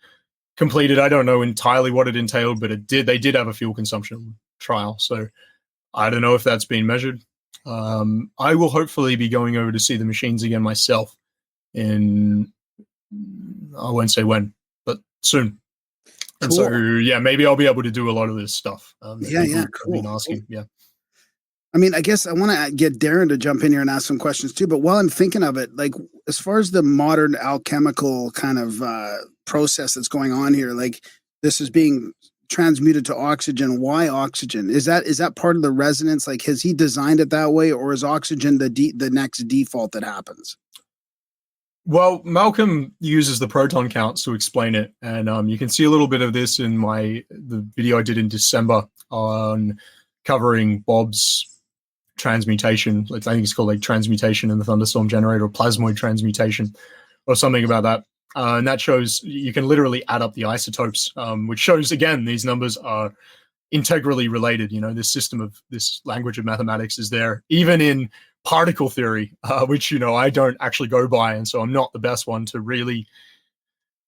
completed. I don't know entirely what it entailed, but they did have a fuel consumption trial. So I don't know if that's been measured. I will hopefully be going over to see the machines again myself I won't say when, but soon. And cool. so, yeah, maybe I'll be able to do a lot of this stuff. Cool. Been asking, yeah. I mean, I guess I want to get Darren to jump in here and ask some questions too. But while I'm thinking of it, like as far as the modern alchemical kind of process that's going on here, like this is being transmuted to oxygen. Why oxygen? Is that part of the resonance? Like, has he designed it that way, or is oxygen the next default that happens? Well, Malcolm uses the proton counts to explain it, and you can see a little bit of this in the video I did in December on covering Bob's transmutation. I think it's called like transmutation in the Thunderstorm generator, or plasmoid transmutation, or something about that. And that shows you can literally add up the isotopes, which shows again these numbers are integrally related. This system of this language of mathematics is there even in particle theory, which I don't actually go by, and so I'm not the best one to really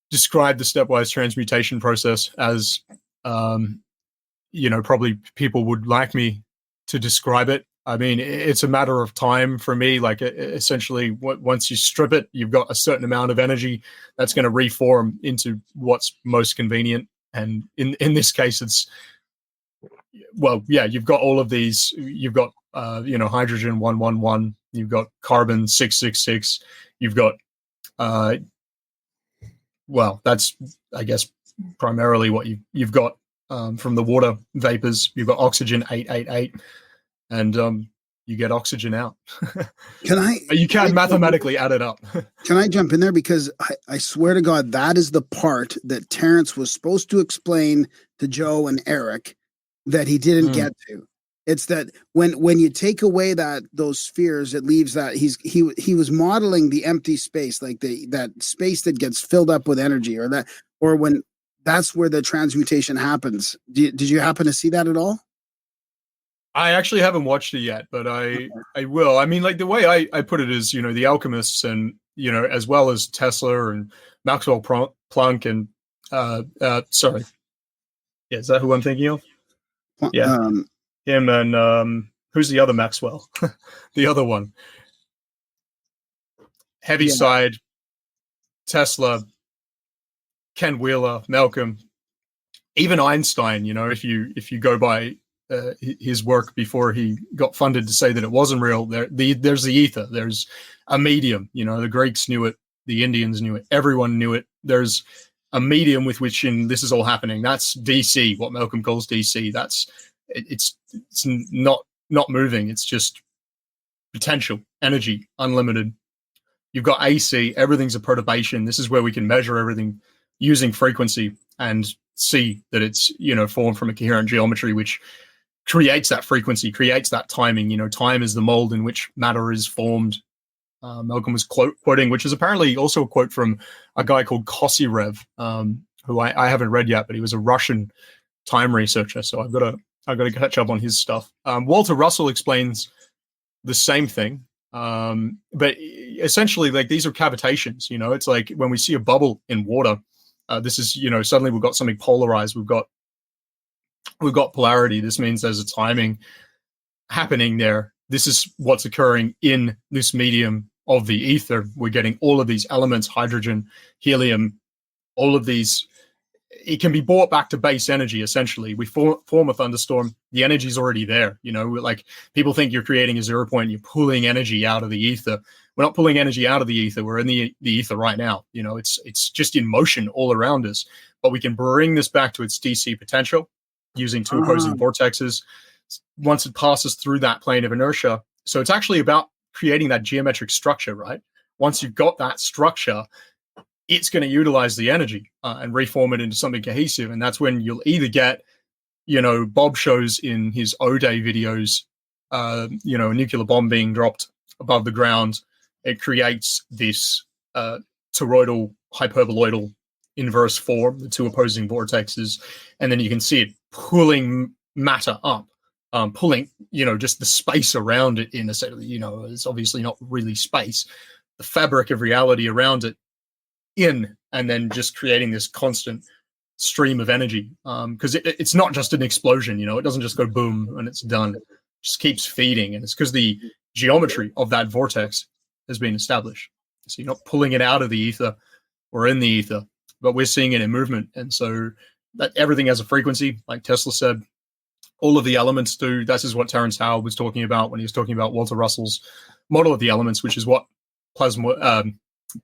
describe the stepwise transmutation process as probably people would like me to describe it. I mean, it's a matter of time for me. Like, essentially, once you strip it, you've got a certain amount of energy that's going to reform into what's most convenient. And in this case, it's, well, yeah, you've got all of these. You've got, hydrogen 111. You've got carbon 666. You've got, well, that's, I guess, primarily what you've got from the water vapors. You've got oxygen 888. And you get oxygen out. You can mathematically add it up. Can I jump in there? Because I swear to God, that is the part that Terrence was supposed to explain to Joe and Eric that he didn't get to. It's that when you take away those spheres, it leaves that he was modeling the empty space, like that space that gets filled up with energy, or when that's where the transmutation happens. Did you happen to see that at all? I actually haven't watched it yet, but I will. I mean, like the way I put it is, the alchemists and, as well as Tesla and Maxwell Planck and, sorry. Yeah, is that who I'm thinking of? Yeah. Him and, who's the other Maxwell? The other one. Heaviside, Tesla, Ken Wheeler, Malcolm, even Einstein, if you go by his work before he got funded to say that it wasn't real. There's the ether. There's a medium. The Greeks knew it. The Indians knew it. Everyone knew it. There's a medium with which this is all happening. That's DC, what Malcolm calls DC. It's not moving. It's just potential, energy, unlimited. You've got AC. Everything's a perturbation. This is where we can measure everything using frequency and see that it's formed from a coherent geometry, which creates that frequency, creates that timing. Time is the mold in which matter is formed. Malcolm was quoting, which is apparently also a quote from a guy called Kosyrev, who I haven't read yet, but he was a Russian time researcher. So I've got to catch up on his stuff. Walter Russell explains the same thing, but essentially, like, these are cavitations. It's like when we see a bubble in water. This is, suddenly we've got something polarized. We've got polarity. This means there's a timing happening there. This is what's occurring in this medium of the ether. We're getting all of these elements, hydrogen, helium, all of these. It can be brought back to base energy, essentially. We form a thunderstorm. The energy is already there. Like, people think you're creating a 0 point, you're pulling energy out of the ether. We're not pulling energy out of the ether. We're in the ether right now. It's just in motion all around us. But we can bring this back to its DC potential using two opposing vortexes once it passes through that plane of inertia. So it's actually about creating that geometric structure, right? Once you've got that structure, it's going to utilize the energy and reform it into something cohesive. And that's when you'll either get, Bob shows in his O-Day videos, a nuclear bomb being dropped above the ground. It creates this toroidal, hyperboloidal inverse form, the two opposing vortexes. And then you can see it pulling matter up, pulling, just the space around it in a set of, it's obviously not really space, the fabric of reality around it in, and then just creating this constant stream of energy. Because it's not just an explosion, it doesn't just go boom and it's done. It just keeps feeding. And it's because the geometry of that vortex has been established. So you're not pulling it out of the ether or in the ether, but we're seeing it in movement. And so that everything has a frequency, like Tesla said. All of the elements do. This is what Terence Howard was talking about when he was talking about Walter Russell's model of the elements, which is what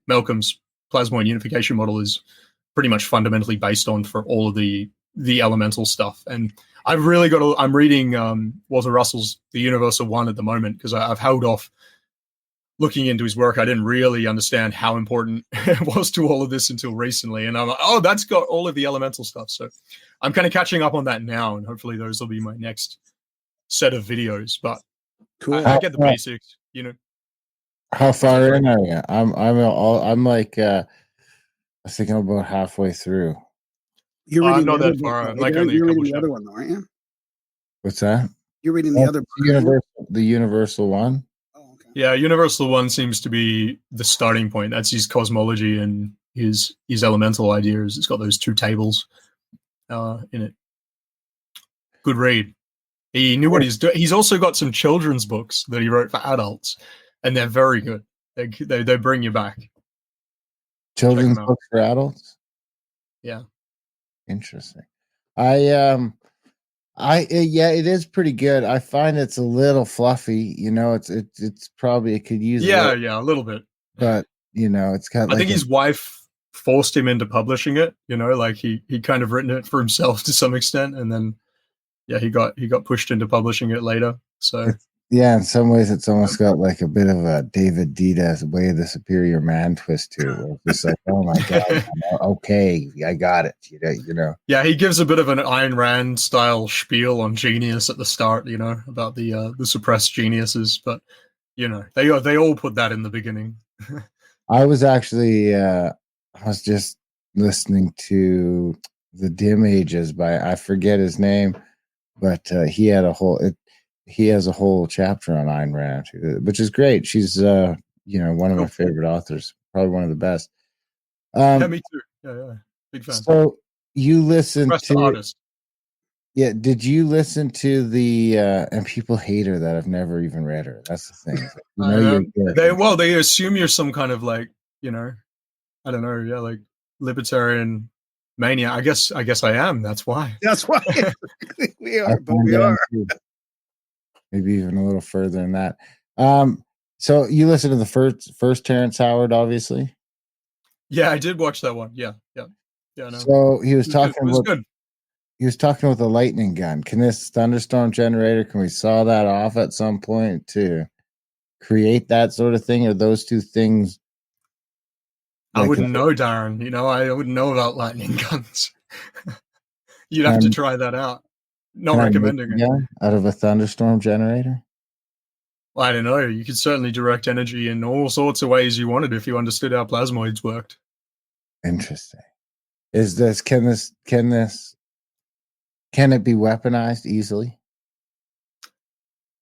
Malcolm's plasmoid unification model is pretty much fundamentally based on for all of the elemental stuff. And I'm reading Walter Russell's The Universal One at the moment because I've held off looking into his work. I didn't really understand how important it was to all of this until recently. And I'm like, oh, that's got all of the elemental stuff. So I'm kind of catching up on that now. And hopefully those will be my next set of videos. But Cool. I get the basics, How far in are you? I'm like I think I'm about halfway through. You're I'm reading not the other that far. book, I'm right? like only a You're couple reading the other chapters. one, though, aren't you? What's that? You're reading the other book. The universal one. Oh, okay. Yeah, Universal One seems to be the starting point. That's his cosmology and his elemental ideas. It's got those two tables in it. Good read. He knew what he's doing. He's also got some children's books that he wrote for adults, and they're very good. They bring you back. Children's books for adults. Yeah, interesting. Yeah, it is pretty good. I find it's a little fluffy. It's probably it could use. A little bit. But it's got. I think his wife forced him into publishing it. Like he kind of written it for himself to some extent, and then he got pushed into publishing it later. So in some ways, it's almost got like a bit of a David Dita's Way of the Superior Man twist to it. Where it's just like, oh my god, okay, I got it. Yeah, he gives a bit of an Ayn Rand style spiel on genius at the start. About the suppressed geniuses, but they all put that in the beginning. I was actually I was just listening to The Dim Ages by I forget his name, but he has a whole chapter on Ayn Rand, which is great. She's one of my favorite authors, probably one of the best. Yeah, me too. Yeah, big fan. So you listen to artist. Yeah, did you listen to the and people hate her that I've never even read her. That's the thing. They assume you're some kind of like, I don't know, like libertarian mania. I guess I am. That's why. That's why we are, but we are. Maybe even a little further than that. So you listened to the first Terence Howard, obviously. Yeah, I did watch that one. Yeah. No. So he was talking about. Good. He was talking with a lightning gun. Can this thunderstorm generator? Can we saw that off at some point to create that sort of thing? Or those two things? I wouldn't know, Darren. I wouldn't know about lightning guns. You'd have to try that out. Not recommending it. Out of a thunderstorm generator? Well, I don't know. You could certainly direct energy in all sorts of ways you wanted if you understood how plasmoids worked. Interesting. Can it be weaponized easily?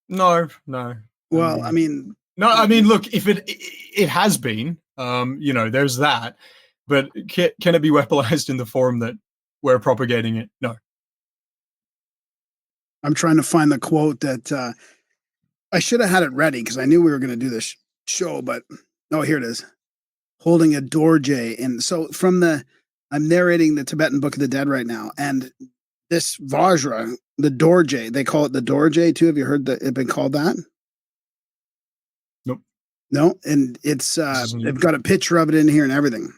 No. Well, look, if it has been, there's that, but can it be weaponized in the form that we're propagating it? No. I'm trying to find the quote that I should have had it ready because I knew we were going to do this show, but here it is. Holding a dorje. And so I'm narrating the Tibetan Book of the Dead right now. And this Vajra, the dorje, they call it the dorje too. Have you heard it been called that? Nope. No, and it's they've got a picture of it in here and everything,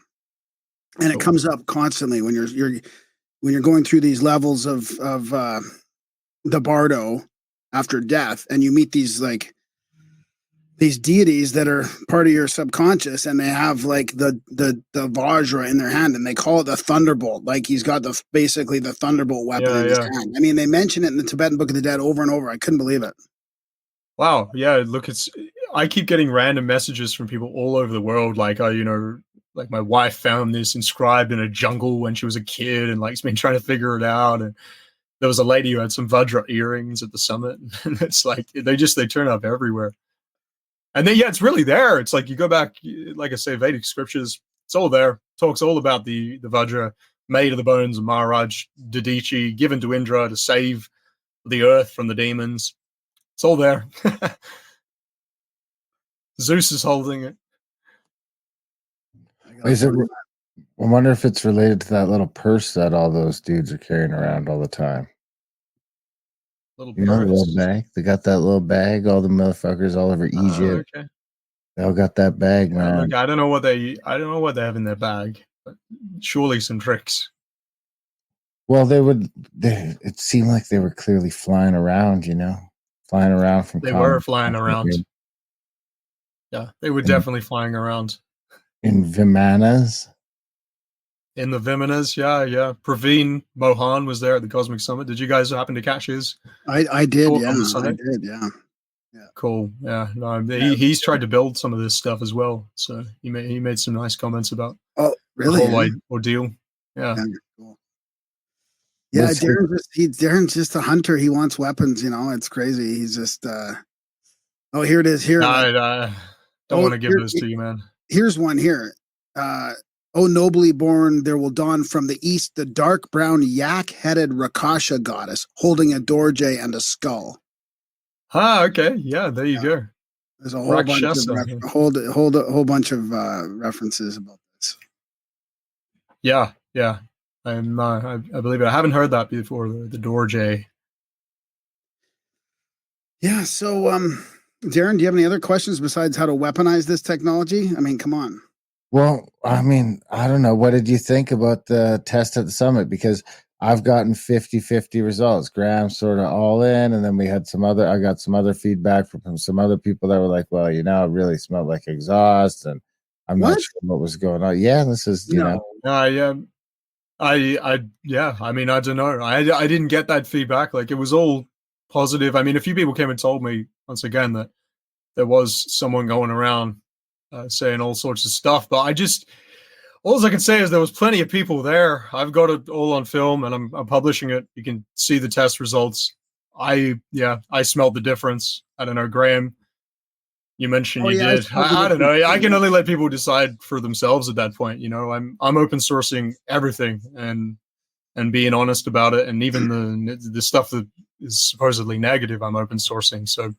and it comes up constantly when you're going through these levels of the Bardo after death, and you meet these deities that are part of your subconscious, and they have like the Vajra in their hand, and they call it the Thunderbolt. Like he's got basically the Thunderbolt weapon in his hand. I mean, they mention it in the Tibetan Book of the Dead over and over. I couldn't believe it. Wow. Yeah. Look, I keep getting random messages from people all over the world. Like, like my wife found this inscribed in a jungle when she was a kid and like, has been trying to figure it out. And there was a lady who had some Vajra earrings at the summit. And it's like, they turn up everywhere. And then, yeah, it's really there. It's like you go back, like I say, Vedic scriptures, it's all there. Talks all about the Vajra made of the bones of Maharaj Dadichi, given to Indra to save the earth from the demons. It's all there. Zeus is holding it. I wonder if it's related to that little purse that all those dudes are carrying around all the time. Little little bag. They got that little bag. All the motherfuckers all over Egypt. Okay. They all got that bag, man. Look, I don't know what they have in their bag, but surely some tricks. Well, it seemed like they were clearly flying around, flying around from. They were flying around. Yeah, they were definitely flying around. In Vimanas. In the Vimanas, yeah. Praveen Mohan was there at the Cosmic Summit. Did you guys happen to catch his? I did, yeah. I did, yeah. Cool. Yeah. No, he's tried to build some of this stuff as well. So he made some nice comments about really? the whole ordeal. Yeah. Cool. Yeah, Darren's just a hunter. He wants weapons, it's crazy. He's just here it is here. I don't want to give this to you, man. Here's one here. Oh, nobly born, there will dawn from the east the dark brown yak-headed Rakasha goddess holding a dorje and a skull. Okay. Yeah, there you go. There's a whole bunch of references about this. Yeah. I believe it. I haven't heard that before, the dorje. Yeah, so Darren, do you have any other questions besides how to weaponize this technology? I mean, come on. Well, I mean, I don't know. What did you think about the test at the summit? Because I've gotten 50-50 results. Graham's sort of all in, and then I got some other feedback from some other people that were like, well, it really smelled like exhaust, and I'm not sure what was going on. Yeah, this is, I mean, I don't know. I didn't get that feedback. Like, it was all positive. I mean, a few people came and told me once again that there was someone going around saying all sorts of stuff, but all I can say is there was plenty of people there. I've got it all on film, and I'm publishing it. You can see the test results. I smelled the difference. I don't know, Graham, you mentioned did. I don't know. I can only let people decide for themselves at that point. I'm open sourcing everything and being honest about it, and even the stuff that is supposedly negative, I'm open sourcing. So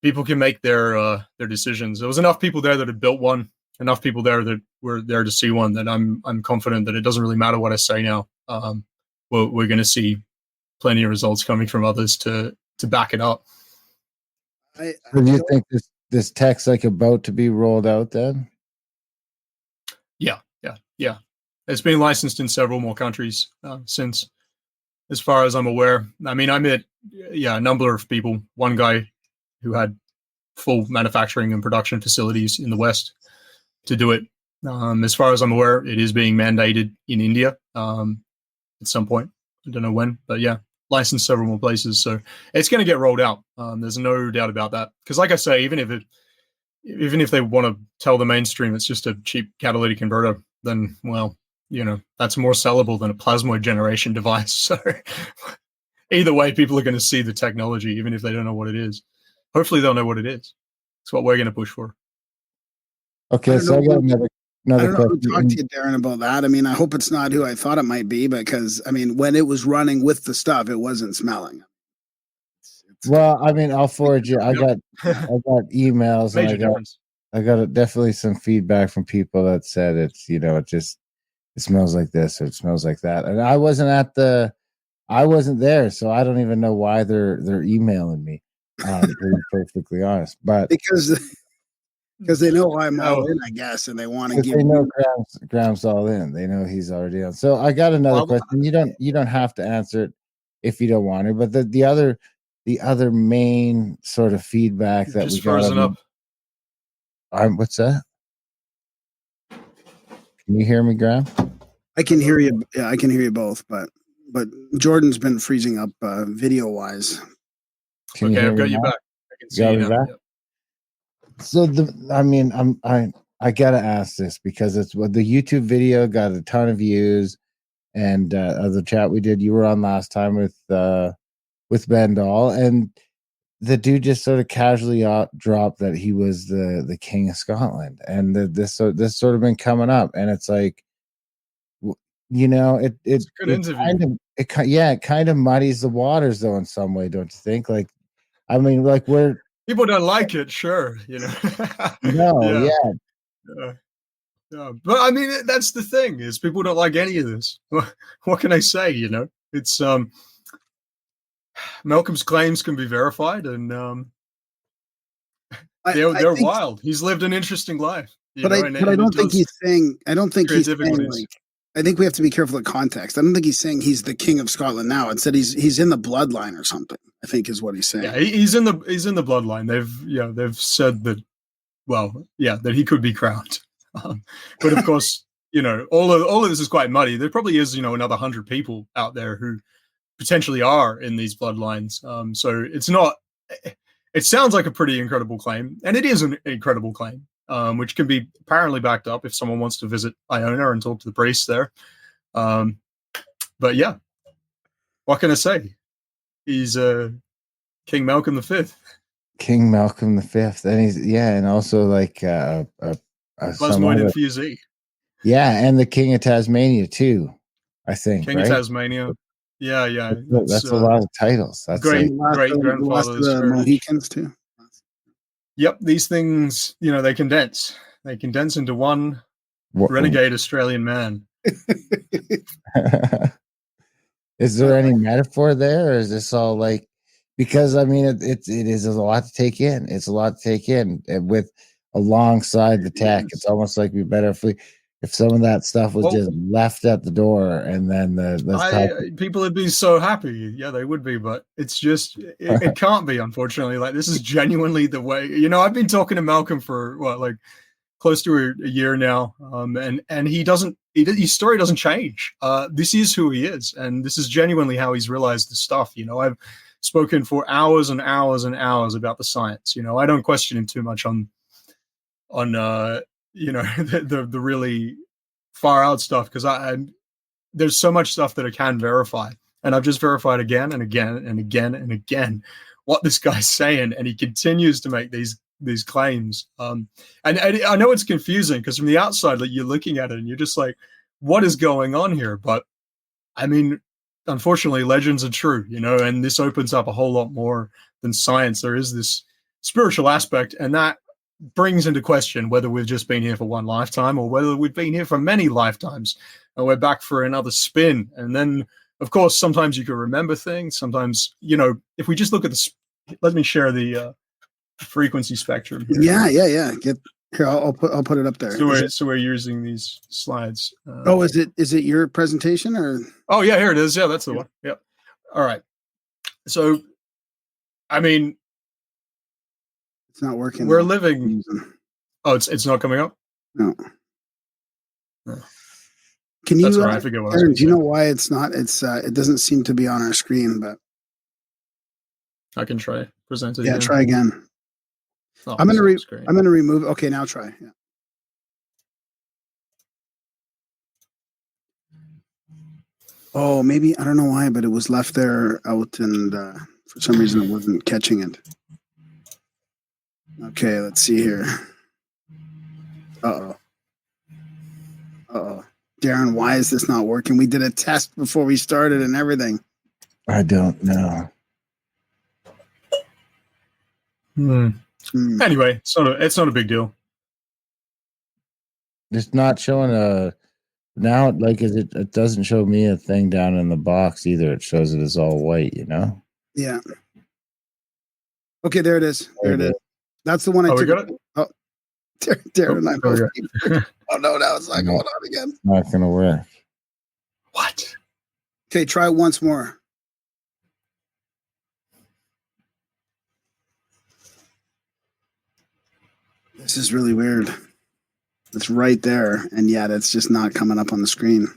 people can make their decisions. There was enough people there that had built one, enough people there that were there to see one, that I'm confident that it doesn't really matter what I say now. We're going to see plenty of results coming from others to back it up. Do you think this tech's like about to be rolled out then? Yeah. It's been licensed in several more countries since, as far as I'm aware. I mean, I met a number of people. One guy who had full manufacturing and production facilities in the West to do it. As far as I'm aware, it is being mandated in India at some point. I don't know when, but yeah, licensed several more places. So it's going to get rolled out. There's no doubt about that. Because like I say, even if they want to tell the mainstream it's just a cheap catalytic converter, then, well, that's more sellable than a plasmoid generation device. So either way, people are going to see the technology, even if they don't know what it is. Hopefully they'll know what it is. It's what we're going to push for. Okay, so I got another question. Talk to you, Darren, about that. I mean, I hope it's not who I thought it might be, because I mean, when it was running with the stuff, it wasn't smelling. Well, I mean, I'll forward you. I got emails, and I got definitely some feedback from people that said it's it smells like this or it smells like that, and I wasn't there, so I don't even know why they're emailing me. To be perfectly honest, but because Because they know I'm all Oh. in, I guess, and they want to Because give they know you. Graham's all in. They know he's already on. So I got another Well, question. You don't have to answer it if you don't want to. But the other main sort of feedback you've that just we got frozen up. what's that? Can you hear me, Graham? I can hear you. Yeah, I can hear you both, but Jordan's been freezing up video wise. Can you Okay, hear I've got me you now? back. I can see got you me now. back? Yep. So I gotta ask this because it's what the YouTube video got a ton of views, and the chat we did, you were on last time with Ben Dahl, and the dude just sort of casually dropped that he was the king of Scotland, and this sort of been coming up, and it's like, you know, It's a good interview. it kind of muddies the waters though in some way, don't you think? Like, I mean, like People don't like it, sure, you know. no, Yeah. yeah, Yeah. But I mean, that's the thing is people don't like any of this. What can I say? You know, it's Malcolm's claims can be verified, and they're think, wild. He's lived an interesting life, you but know, I don't think he's saying. I don't think he's saying everybody's. like. I think we have to be careful of context. I don't think he's saying he's the king of Scotland now. It said he's in the bloodline or something. I think is what he's saying. Yeah, he's in the bloodline. They've said that. Well, yeah, that he could be crowned, but of course, you know, all of this is quite muddy. There probably is, you know, another 100 people out there who potentially are in these bloodlines. So it's not. It sounds like a pretty incredible claim, and it is an incredible claim, which can be apparently backed up if someone wants to visit Iona and talk to the priests there. But yeah, what can I say? He's King Malcolm V. King Malcolm V, and and also like Buzzmoid infusee. Yeah, and the King of Tasmania too, I think. King of Tasmania. Yeah. That's a lot of titles. That's great Last grandfather of the Mohicans too. Yep, these things, you know, they condense. They condense into one renegade Australian man. Is there any metaphor there, or is this all like? Because I mean, it is a lot to take in. It's a lot to take in, and with alongside the tech. It's almost like we better if some of that stuff was just left at the door, and then people would be so happy. Yeah, they would be, but it's just it can't be. Unfortunately, like this is genuinely the way. You know, I've been talking to Malcolm for like close to a year now, and his story doesn't change. This is who he is, and this is genuinely how he's realized the stuff. You know, I've spoken for hours and hours and hours about the science. You know, I don't question him too much on you know, the really far out stuff, because there's so much stuff that I can verify, and I've just verified again and again and again and again what this guy's saying, and he continues to make these claims. And I know it's confusing because from the outside, like you're looking at it and you're just like, what is going on here? But I mean, unfortunately, legends are true, you know, and this opens up a whole lot more than science. There is this spiritual aspect, and that brings into question whether we've just been here for one lifetime or whether we've been here for many lifetimes and we're back for another spin. And then, of course, sometimes you can remember things. Sometimes, you know, if we just look at let me share the frequency spectrum here. Yeah. Get here. I'll put it up there. So we're using these slides. Is it your presentation or? Oh yeah, here it is. Yeah, that's the one. Yep. All right. So, I mean, it's not working. We're living. Oh, it's not coming up. No. Can you? That's right. I forget what. Aaron, do you know why it's not? It doesn't seem to be on our screen, but I can try present it. Yeah, again. try again. Oh, I'm gonna remove. Okay, now try. Yeah. Oh, maybe I don't know why, but it was left there out, and for some reason it wasn't catching it. Okay, let's see here. Uh-oh. Darren, why is this not working? We did a test before we started and everything. I don't know. Anyway, it's not a big deal. It's not showing now, like, it doesn't show me a thing down in the box either. It shows it as all white, you know? Yeah. Okay, there it is. There it is. That's the one I took. Got it? Oh, Darren and I both Okay. keep freaking- Oh no, now it's not going on again. Not gonna work. What? Okay, try it once more. This is really weird. It's right there, and yet it's just not coming up on the screen.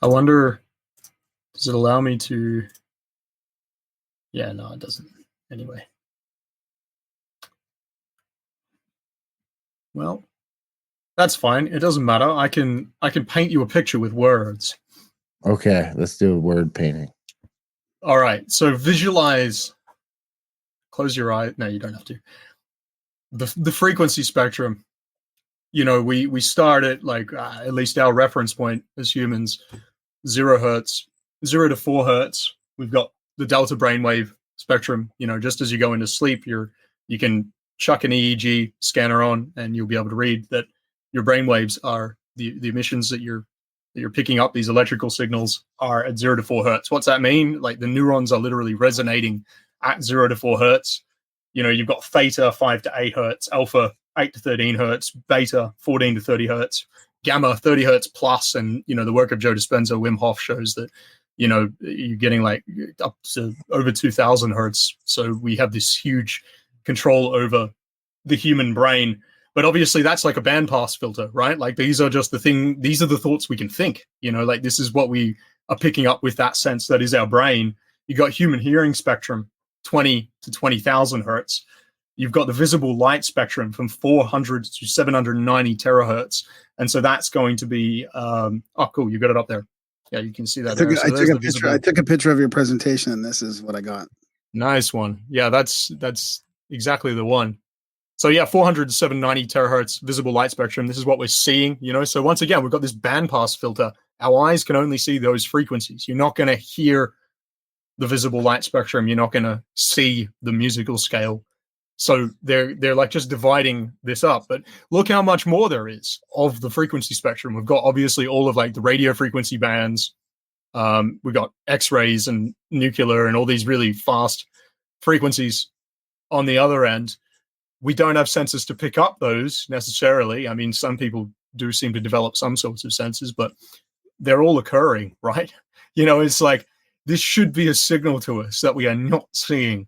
I wonder, does it allow me to? Yeah, no, it doesn't. Anyway. Well, that's fine. It doesn't matter. I can paint you a picture with words. Okay, let's do word painting. All right. So visualize. Close your eye. No, you don't have to. The frequency spectrum. You know, we start at like at least our reference point as humans, 0 hertz, 0 to 4 hertz. We've got the delta brainwave spectrum. You know, just as you go into sleep, you can chuck an EEG scanner on, and you'll be able to read that your brainwaves are the emissions that you're picking up. These electrical signals are at 0 to 4 hertz. What's that mean? Like the neurons are literally resonating at 0 to 4 hertz. You know, you've got theta 5 to 8 hertz, alpha 8 to 13 hertz, beta 14 to 30 hertz, gamma 30 hertz plus. And, you know, the work of Joe Dispenza, Wim Hof shows that, you know, you're getting like up to over 2000 hertz. So we have this huge control over the human brain. But obviously that's like a bandpass filter, right? Like these are just these are the thoughts we can think, you know, like this is what we are picking up with that sense that is our brain. You got human hearing spectrum, 20 to 20,000 hertz. You've got the visible light spectrum from 400 to 790 terahertz. And so that's going to be, oh, cool. You got it up there. Yeah, you can see that. I took a picture of your presentation, and this is what I got. Nice one. Yeah, that's exactly the one. So yeah, 400 to 790 terahertz visible light spectrum. This is what we're seeing, you know. So once again, we've got this bandpass filter. Our eyes can only see those frequencies. You're not going to hear the visible light spectrum. You're not going to see the musical scale. So they're like just dividing this up. But look how much more there is of the frequency spectrum. We've got obviously all of like the radio frequency bands. We've got X-rays and nuclear and all these really fast frequencies on the other end. We don't have sensors to pick up those necessarily. I mean, some people do seem to develop some sorts of sensors, but they're all occurring, right? You know, it's like this should be a signal to us that we are not seeing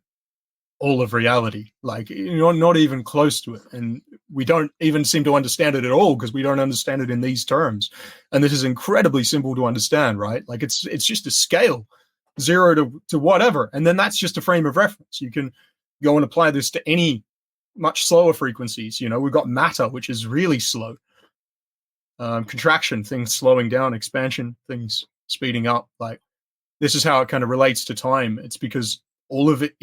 all of reality, like you're not even close to it. And we don't even seem to understand it at all because we don't understand it in these terms. And this is incredibly simple to understand, right? Like it's just a scale, 0 to whatever. And then that's just a frame of reference. You can go and apply this to any much slower frequencies. You know, we've got matter, which is really slow. Contraction, things slowing down, expansion, things speeding up. Like this is how it kind of relates to time. It's because all of it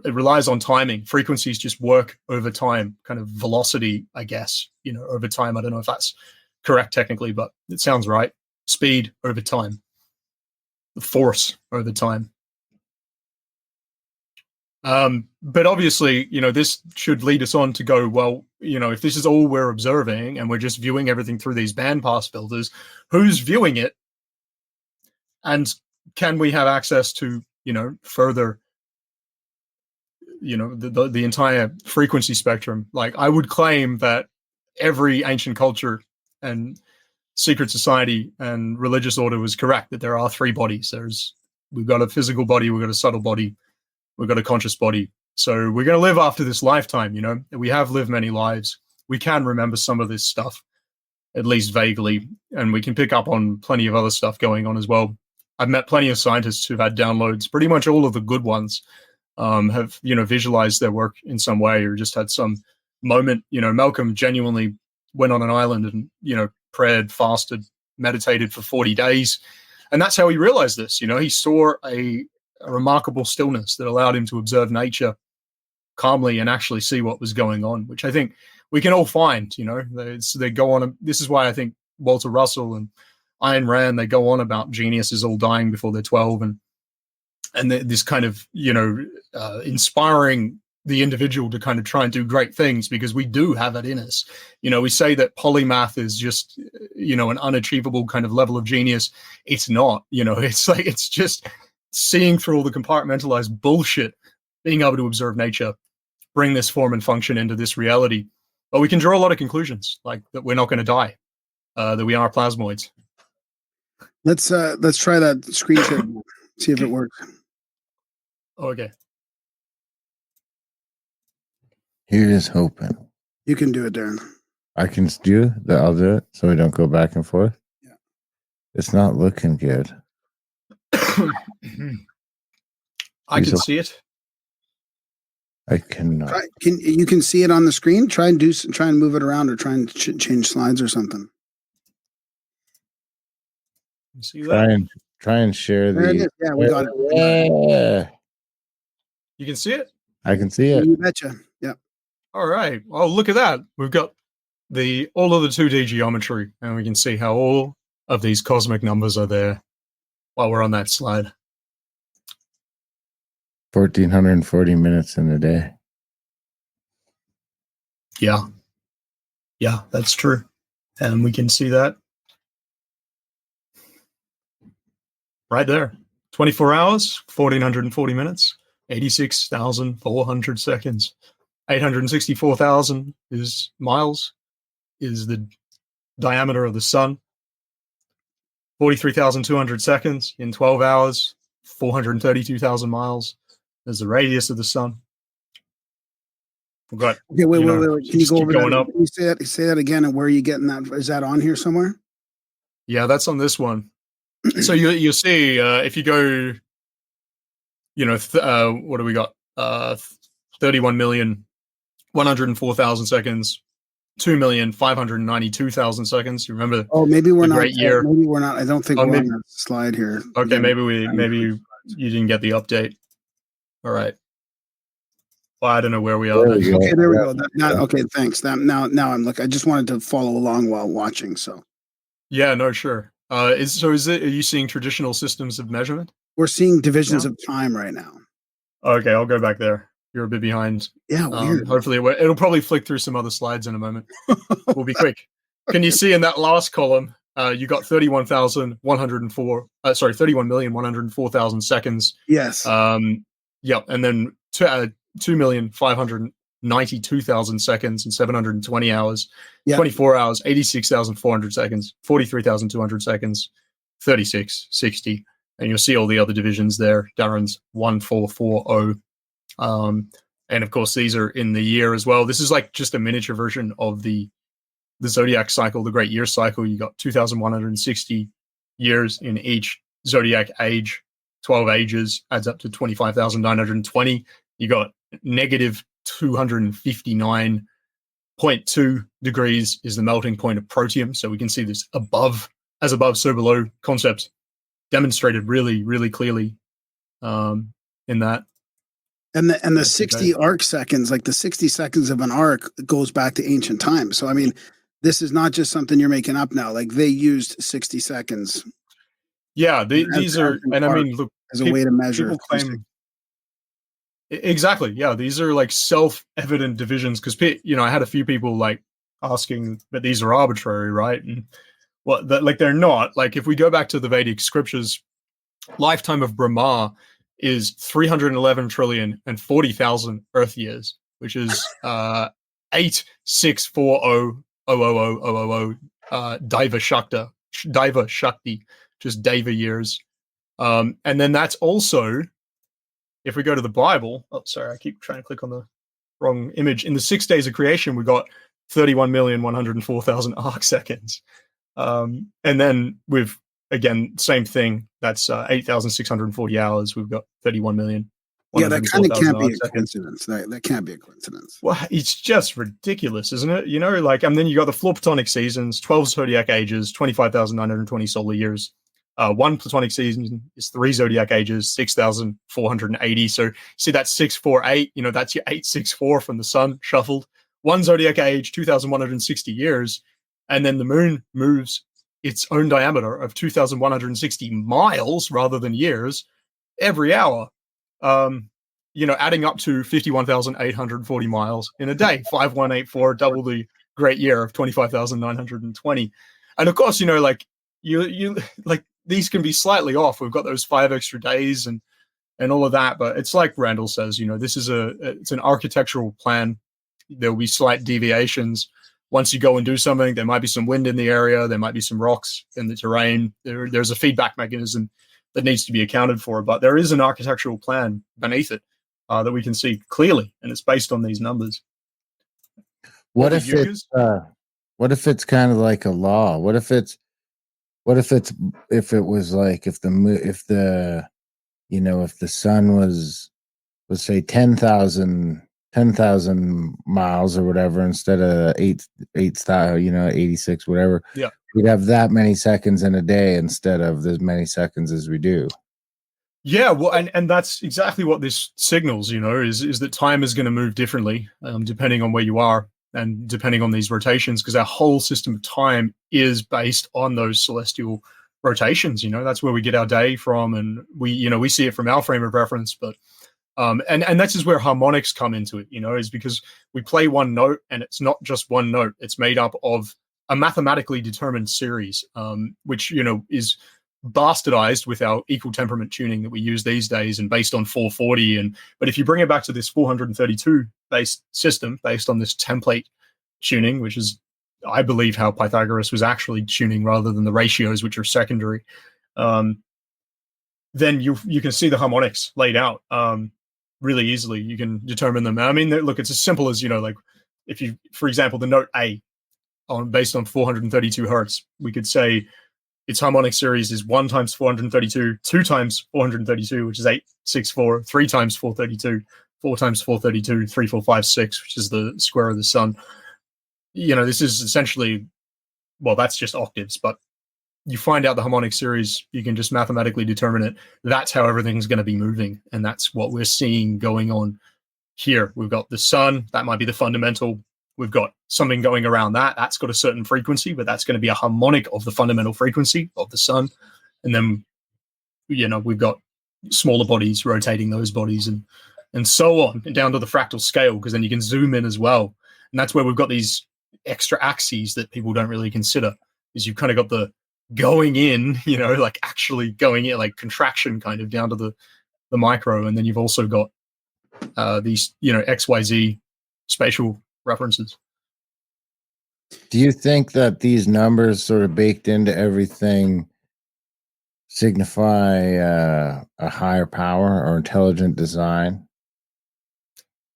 relies on timing. Frequencies just work over time, kind of velocity, I guess, you know, over time. I don't know if that's correct technically, but it sounds right. Speed over time, the force over time. But obviously, you know, this should lead us on to go, well, you know, if this is all we're observing and we're just viewing everything through these bandpass filters, who's viewing it? And can we have access to, you know, further, you know, the entire frequency spectrum? Like I would claim that every ancient culture and secret society and religious order was correct, that there are 3 bodies. We've got a physical body, we've got a subtle body, we've got a conscious body. So we're going to live after this lifetime, you know. We have lived many lives. We can remember some of this stuff, at least vaguely, and we can pick up on plenty of other stuff going on as well. I've met plenty of scientists who've had downloads. Pretty much all of the good ones have, you know, visualized their work in some way or just had some moment. You know, Malcolm genuinely went on an island and, you know, prayed, fasted, meditated for 40 days. And that's how he realized this. You know, he saw a remarkable stillness that allowed him to observe nature calmly and actually see what was going on, which I think we can all find. You know, they go on. This is why I think Walter Russell and Ayn Rand, they go on about geniuses all dying before they're 12 and this kind of, you know, inspiring the individual to kind of try and do great things, because we do have it in us. You know, we say that polymath is just, you know, an unachievable kind of level of genius. It's not, you know, it's like, it's just seeing through all the compartmentalized bullshit, being able to observe nature, bring this form and function into this reality. But we can draw a lot of conclusions, like that we're not going to die, that we are plasmoids. Let's try that screen share. See if it works. Okay. Here's hoping. You can do it, Darren. I can do that. I'll do it so we don't go back and forth. Yeah. It's not looking good. I can see it. I cannot. You can see it on the screen? Try and move it around, or try and change slides or something. You see that? Try and share There it the. is. Yeah, we got it. Yeah. You can see it? I can see it. You betcha. Yeah. All right. Oh, look at that. We've got all of the 2D geometry, and we can see how all of these cosmic numbers are there while we're on that slide. 1,440 minutes in a day. Yeah. Yeah, that's true. And we can see that right there. 24 hours, 1,440 minutes, 86,400 seconds. 864,000 is miles, is the diameter of the sun. 43,200 seconds in 12 hours, 432,000 miles is the radius of the sun. We've got, okay, wait. Can you go over that? Up. Can you say that again? And where are you getting that? Is that on here somewhere? Yeah, that's on this one. So you'll see if you go, what do we got? 31,104,000 seconds, 2,592,000 seconds. You remember? Oh, maybe we're not. Great year. Maybe we're not. I don't think we're on that slide here. Okay, maybe you didn't get the update. All right. Well, I don't know where we are. Okay, there we go. Okay, thanks. Now I'm looking. I just wanted to follow along while watching. So. Yeah. No. Sure. Are you seeing traditional systems of measurement? We're seeing divisions of time right now. Okay, I'll go back there. You're a bit behind. Yeah, weird. Hopefully, it'll probably flick through some other slides in a moment. We'll be quick. Can you see in that last column, you got 31,104,000 seconds. Yes. Yeah, and then 2,592,000 seconds and 720 hours. Yeah. 24 hours, 86,400 seconds, 43,200 seconds, 36, 60. And you'll see all the other divisions there. Darren's 1440. And of course, these are in the year as well. This is like just a miniature version of the zodiac cycle, the great year cycle. You got 2,160 years in each zodiac age. 12 ages adds up to 25,920. You got negative 259.2 degrees is the melting point of protium. So we can see this above, so below concept demonstrated really, really clearly in that. And the 60 arc seconds, like the 60 seconds of an arc, goes back to ancient times. So I mean, this is not just something you're making up now. Like they used 60 seconds. Yeah, these are, and I mean, look, as a way to measure. Exactly. Yeah, these are like self-evident divisions because I had a few people like asking, but these are arbitrary, right? And they're not. Like if we go back to the Vedic scriptures, lifetime of Brahma is 311 trillion and 40,000 Earth years, which is 8,640,000 Daiva Shakti, just Deva years. And then that's also, if we go to the Bible, I keep trying to click on the wrong image. In the 6 days of creation, we got 31,104,000 arc seconds. And then with, again, same thing, that's 8,640 hours. We've got 31 million. Yeah, that kind of can't be a coincidence. That can't be a coincidence. Well, it's just ridiculous, isn't it? And then you got the 4 platonic seasons, 12 zodiac ages, 25,920 solar years. 1 platonic season is 3 zodiac ages, 6,480. So see that 648, that's your 864 from the sun shuffled. 1 zodiac age, 2,160 years. And then the moon moves its own diameter of 2,160 miles rather than years every hour. Adding up to 51,840 miles in a day, 5184, double the great year of 25,920. And of course, you these can be slightly off. We've got those 5 extra days, and and all of that. But it's like Randall says, this is it's an architectural plan. There will be slight deviations. Once you go and do something, there might be some wind in the area. There might be some rocks in the terrain. There's a feedback mechanism that needs to be accounted for. But there is an architectural plan beneath it that we can see clearly, and it's based on these numbers. What if it's kind of like a law? What if it was like if the sun was, let's say 10,000 miles or whatever, instead of 86, whatever. Yeah. We'd have that many seconds in a day instead of as many seconds as we do. Yeah, well, and that's exactly what this signals, is that time is going to move differently depending on where you are and depending on these rotations, because our whole system of time is based on those celestial rotations. That's where we get our day from, and we see it from our frame of reference. But and that's just where harmonics come into it, is because we play one note, and it's not just one note. It's made up of a mathematically determined series, which, is bastardized with our equal temperament tuning that we use these days and based on 440. But if you bring it back to this 432 based system based on this template tuning, which is, I believe, how Pythagoras was actually tuning rather than the ratios, which are secondary, then you can see the harmonics laid out really easily. You can determine them. I mean, look, it's as simple as, like if you, for example, the note A based on 432 hertz, we could say its harmonic series is 1 times 432, 2 times 432, which is 864, 3 times 432, 4 times 432, 3, 4, 5, 6, which is the square of the sun. This is essentially, well, that's just octaves, but you find out the harmonic series, you can just mathematically determine it. That's how everything's going to be moving. And that's what we're seeing going on here. We've got the sun, that might be the fundamental. We've got something going around that. That's got a certain frequency, but that's going to be a harmonic of the fundamental frequency of the sun. And then, we've got smaller bodies rotating those bodies and so on, and down to the fractal scale, because then you can zoom in as well. And that's where we've got these extra axes that people don't really consider, is you've kind of got the going in, like actually going in, like contraction kind of down to the micro. And then you've also got these, XYZ spatial references. Do you think that these numbers sort of baked into everything signify a higher power or intelligent design?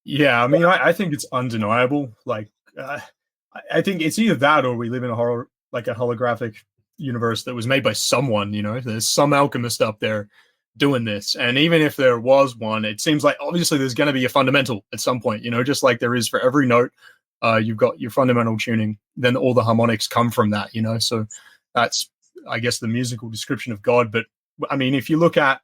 Yeah, I mean, I think it's undeniable. Like, I think it's either that or we live in a holographic universe that was made by someone. There's some alchemist up there doing this, and even if there was one, it seems like obviously there's going to be a fundamental at some point, just like there is for every note. You've got your fundamental tuning, then all the harmonics come from that, so that's, I guess, the musical description of God. But I mean, if you look at,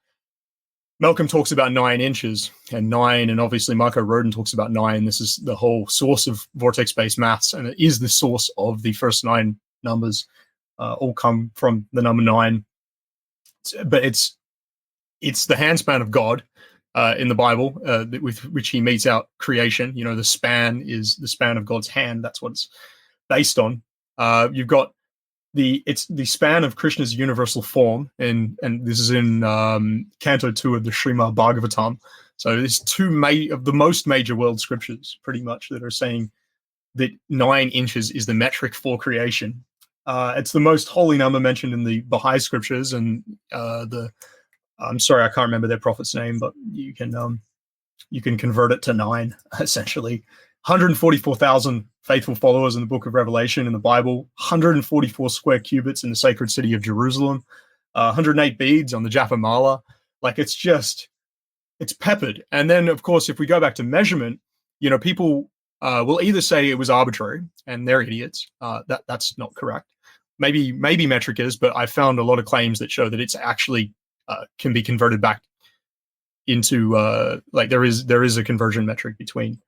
Malcolm talks about 9 inches and 9, and obviously Marco Rodin talks about 9. This is the whole source of vortex-based maths, and it is the source of the first 9 numbers, all come from the number 9. But it's the handspan of God in the Bible, with which he metes out creation. The span is the span of God's hand. That's what it's based on. You've got it's the span of Krishna's universal form, and this is in Canto 2 of the Srimad Bhagavatam. So there's 2 of the most major world scriptures, pretty much, that are saying that 9 inches is the metric for creation. It's the most holy number mentioned in the Baha'i scriptures, and I'm sorry, I can't remember their prophet's name, but you can convert it to 9, essentially. 144,000 faithful followers in the book of Revelation in the Bible, 144 square cubits in the sacred city of Jerusalem, 108 beads on the Japa Mala. Like, it's peppered. And then, of course, if we go back to measurement, people will either say it was arbitrary, and they're idiots. That's not correct. Maybe metric is, but I found a lot of claims that show that it's actually can be converted back into there is a conversion metric between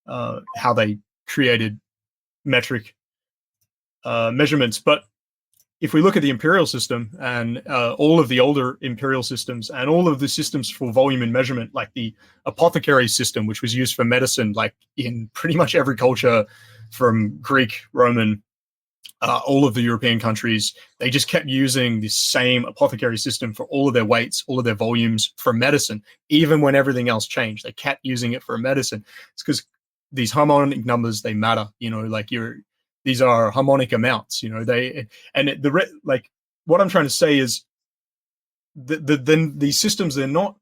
how they created metric measurements. But if we look at the imperial system and all of the older imperial systems and all of the systems for volume and measurement, like the apothecary system, which was used for medicine, like in pretty much every culture from Greek, Roman, all of the European countries, they just kept using the same apothecary system for all of their weights, all of their volumes for medicine, even when everything else changed. They kept using it for medicine. It's because these harmonic numbers, they matter, like these are harmonic amounts, like what I'm trying to say is then these systems, they're not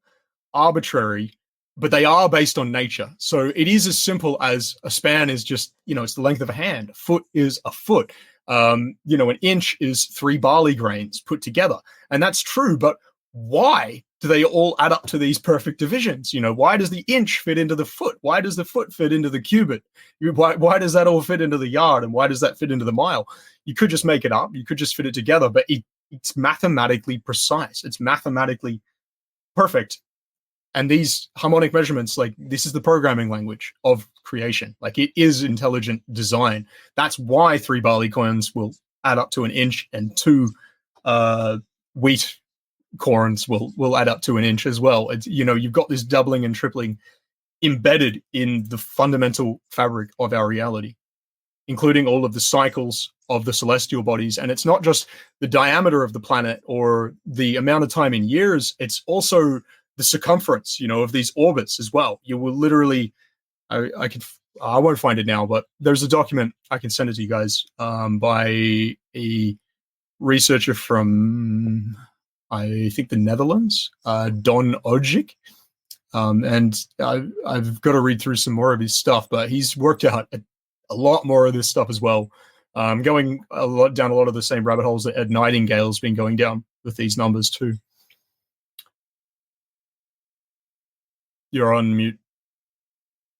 arbitrary, but they are based on nature. So it is as simple as a span is just, it's the length of a hand. A foot is a foot. An inch is 3 barley grains put together. And that's true, but why do they all add up to these perfect divisions? Why does the inch fit into the foot? Why does the foot fit into the cubit? Why does that all fit into the yard? And why does that fit into the mile? You could just make it up. You could just fit it together, but it's mathematically precise. It's mathematically perfect. And these harmonic measurements, like, this is the programming language of creation. Like, it is intelligent design. That's why 3 barley coins will add up to an inch, and 2 wheat corns will add up to an inch as well. It's, you've got this doubling and tripling embedded in the fundamental fabric of our reality, including all of the cycles of the celestial bodies. And it's not just the diameter of the planet or the amount of time in years, it's also the circumference, of these orbits as well. You will literally, I won't find it now, but there's a document, I can send it to you guys, by a researcher from, I think, the Netherlands, Don Ojic. And I've got to read through some more of his stuff, but he's worked out a lot more of this stuff as well. Going down a lot of the same rabbit holes that Ed Nightingale's been going down with these numbers too. You're on mute.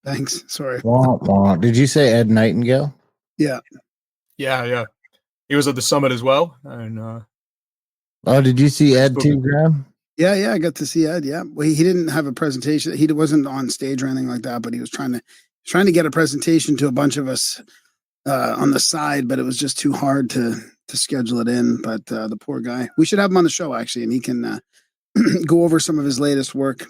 Thanks. Sorry. Did you say Ed Nightingale? Yeah. Yeah. He was at the summit as well. And did you see Ed too, Graham? Yeah, I got to see Ed. Yeah, well, he didn't have a presentation. He wasn't on stage or anything like that, but he was trying to get a presentation to a bunch of us on the side, but it was just too hard to schedule it in. But the poor guy, we should have him on the show actually, and he can go over some of his latest work.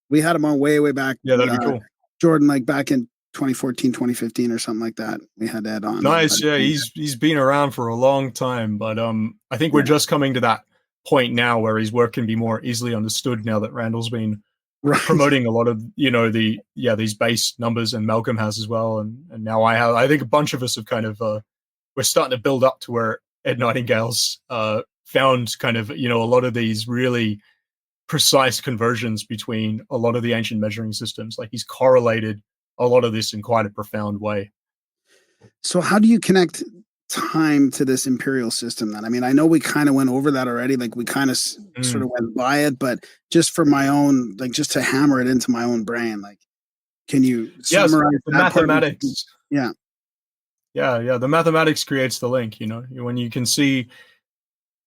We had him on way back. Yeah, that'd be cool. Jordan, like back in 2014, 2015 or something like that. We had Ed on. Nice. Yeah, he's been around for a long time, but I think we're just coming to that point now where his work can be more easily understood now that Randall's been promoting a lot of, these base numbers, and Malcolm has as well. And now I think a bunch of us have kind of, we're starting to build up to where Ed Nightingale's found kind of, a lot of these really precise conversions between a lot of the ancient measuring systems. Like, he's correlated a lot of this in quite a profound way. So how do you connect time to this imperial system then? I mean, I know we kind of went over that already, like we kind of sort of went by it, but just for my own, like, just to hammer it into my own brain, like, can you summarize the mathematics? Yeah, the mathematics creates the link, when you can see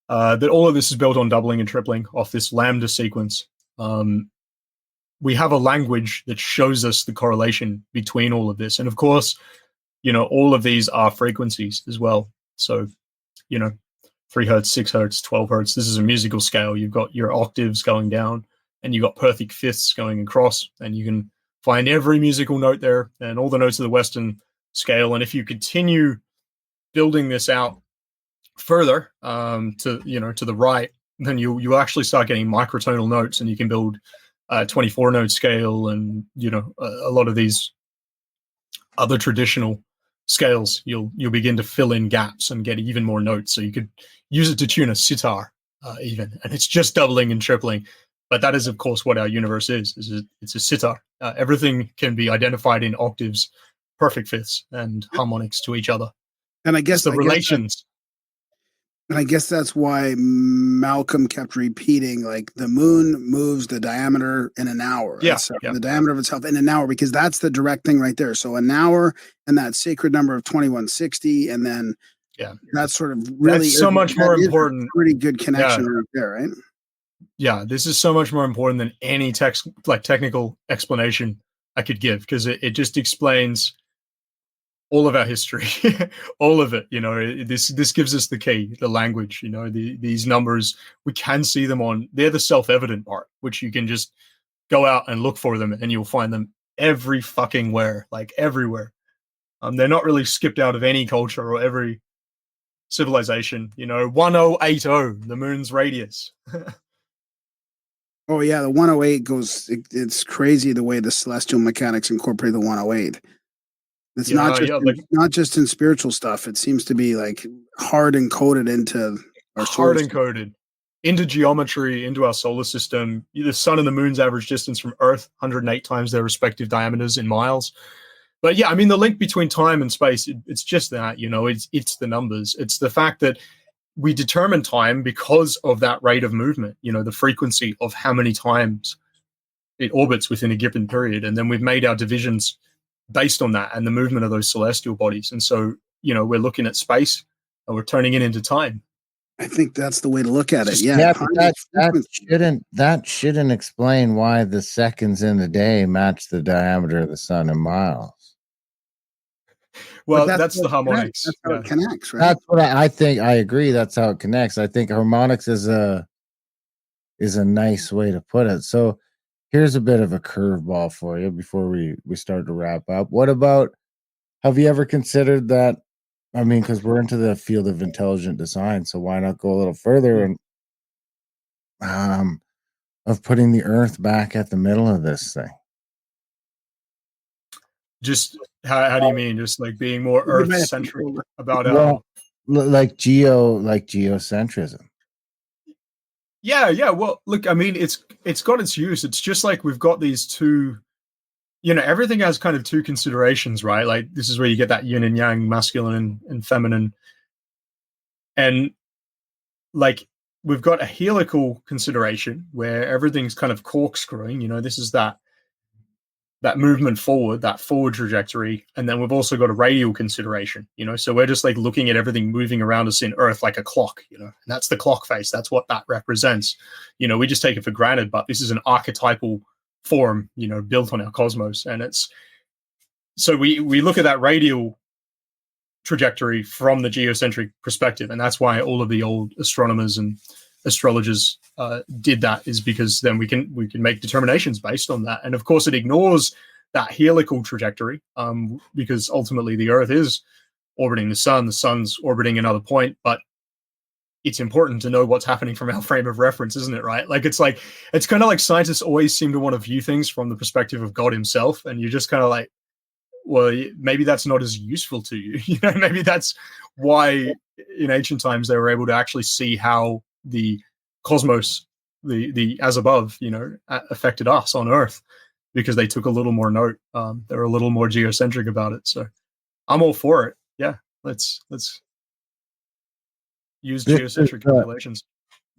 that all of this is built on doubling and tripling off this lambda sequence. We have a language that shows us the correlation between all of this. And of course, all of these are frequencies as well. So, 3 hertz, 6 hertz, 12 hertz. This is a musical scale. You've got your octaves going down, and you've got perfect fifths going across, and you can find every musical note there and all the notes of the Western scale. And if you continue building this out further to the right, then you actually start getting microtonal notes, and you can build a 24 note scale, and a lot of these other traditional scales. You'll begin to fill in gaps and get even more notes, so you could use it to tune a sitar even, and it's just doubling and tripling. But that is, of course, what our universe is it's a sitar. Everything can be identified in octaves, perfect fifths, and harmonics to each other. And I guess the relations. And I guess that's why Malcolm kept repeating, like, the moon moves the diameter in an hour. Yeah, so the diameter of itself in an hour, because that's the direct thing right there. So an hour and that sacred number of 2160, and then that's sort of really that's so much more important. Pretty good connection right there, right? Yeah, this is so much more important than any technical explanation I could give, because it just explains all of our history, all of it. This gives us the key, the language. These numbers, we can see them they're the self-evident part, which you can just go out and look for them, and you'll find them every fucking where, like everywhere. They're not really skipped out of any culture or every civilization. 1080, the moon's radius. Oh yeah, the 108 goes. It's crazy the way the celestial mechanics incorporate the 108. It's not just in spiritual stuff. It seems to be like hard encoded into our hard solar encoded into geometry, into our solar system. The sun and the moon's average distance from Earth, 108 times their respective diameters in miles. But yeah, I mean, the link between time and space, it's just that, it's the numbers. It's the fact that we determine time because of that rate of movement, the frequency of how many times it orbits within a given period. And then we've made our divisions based on that and the movement of those celestial bodies. And so, we're looking at space and we're turning it into time. I think that's the way to look at it. Yeah, yeah, but that shouldn't explain why the seconds in the day match the diameter of the sun in miles. Well, that's the harmonics. That's how it connects, right? That's what I think. I agree. That's how it connects. I think harmonics is a nice way to put it. So here's a bit of a curveball for you before we start to wrap up. What about? Have you ever considered that? I mean, because we're into the field of intelligent design, so why not go a little further and of putting the Earth back at the middle of this thing? Just how do you mean? Just like being more Earth-centric about like geocentrism. Yeah. Well, look, I mean, it's got its use. It's just like we've got these two. Everything has kind of two considerations, right? Like this is where you get that yin and yang, masculine and feminine. And like we've got a helical consideration where everything's kind of corkscrewing. This is that movement forward, that forward trajectory. And then we've also got a radial consideration, so we're just like looking at everything moving around us in Earth like a clock, and that's the clock face. That's what that represents. We just take it for granted, but this is an archetypal form, built on our cosmos. And it's so we look at that radial trajectory from the geocentric perspective, and that's why all of the old astronomers and astrologers did that, is because then we can make determinations based on that. And of course it ignores that helical trajectory, because ultimately the Earth is orbiting the sun's orbiting another point, but it's important to know what's happening from our frame of reference, isn't it? Right? It's kind of like scientists always seem to want to view things from the perspective of God himself. And you're just kind of like, well, maybe that's not as useful to you. Maybe that's why in ancient times they were able to actually see how the cosmos, the as above, affected us on Earth, because they took a little more note. They were a little more geocentric about it. So I'm all for it. Yeah. Let's use geocentric calculations.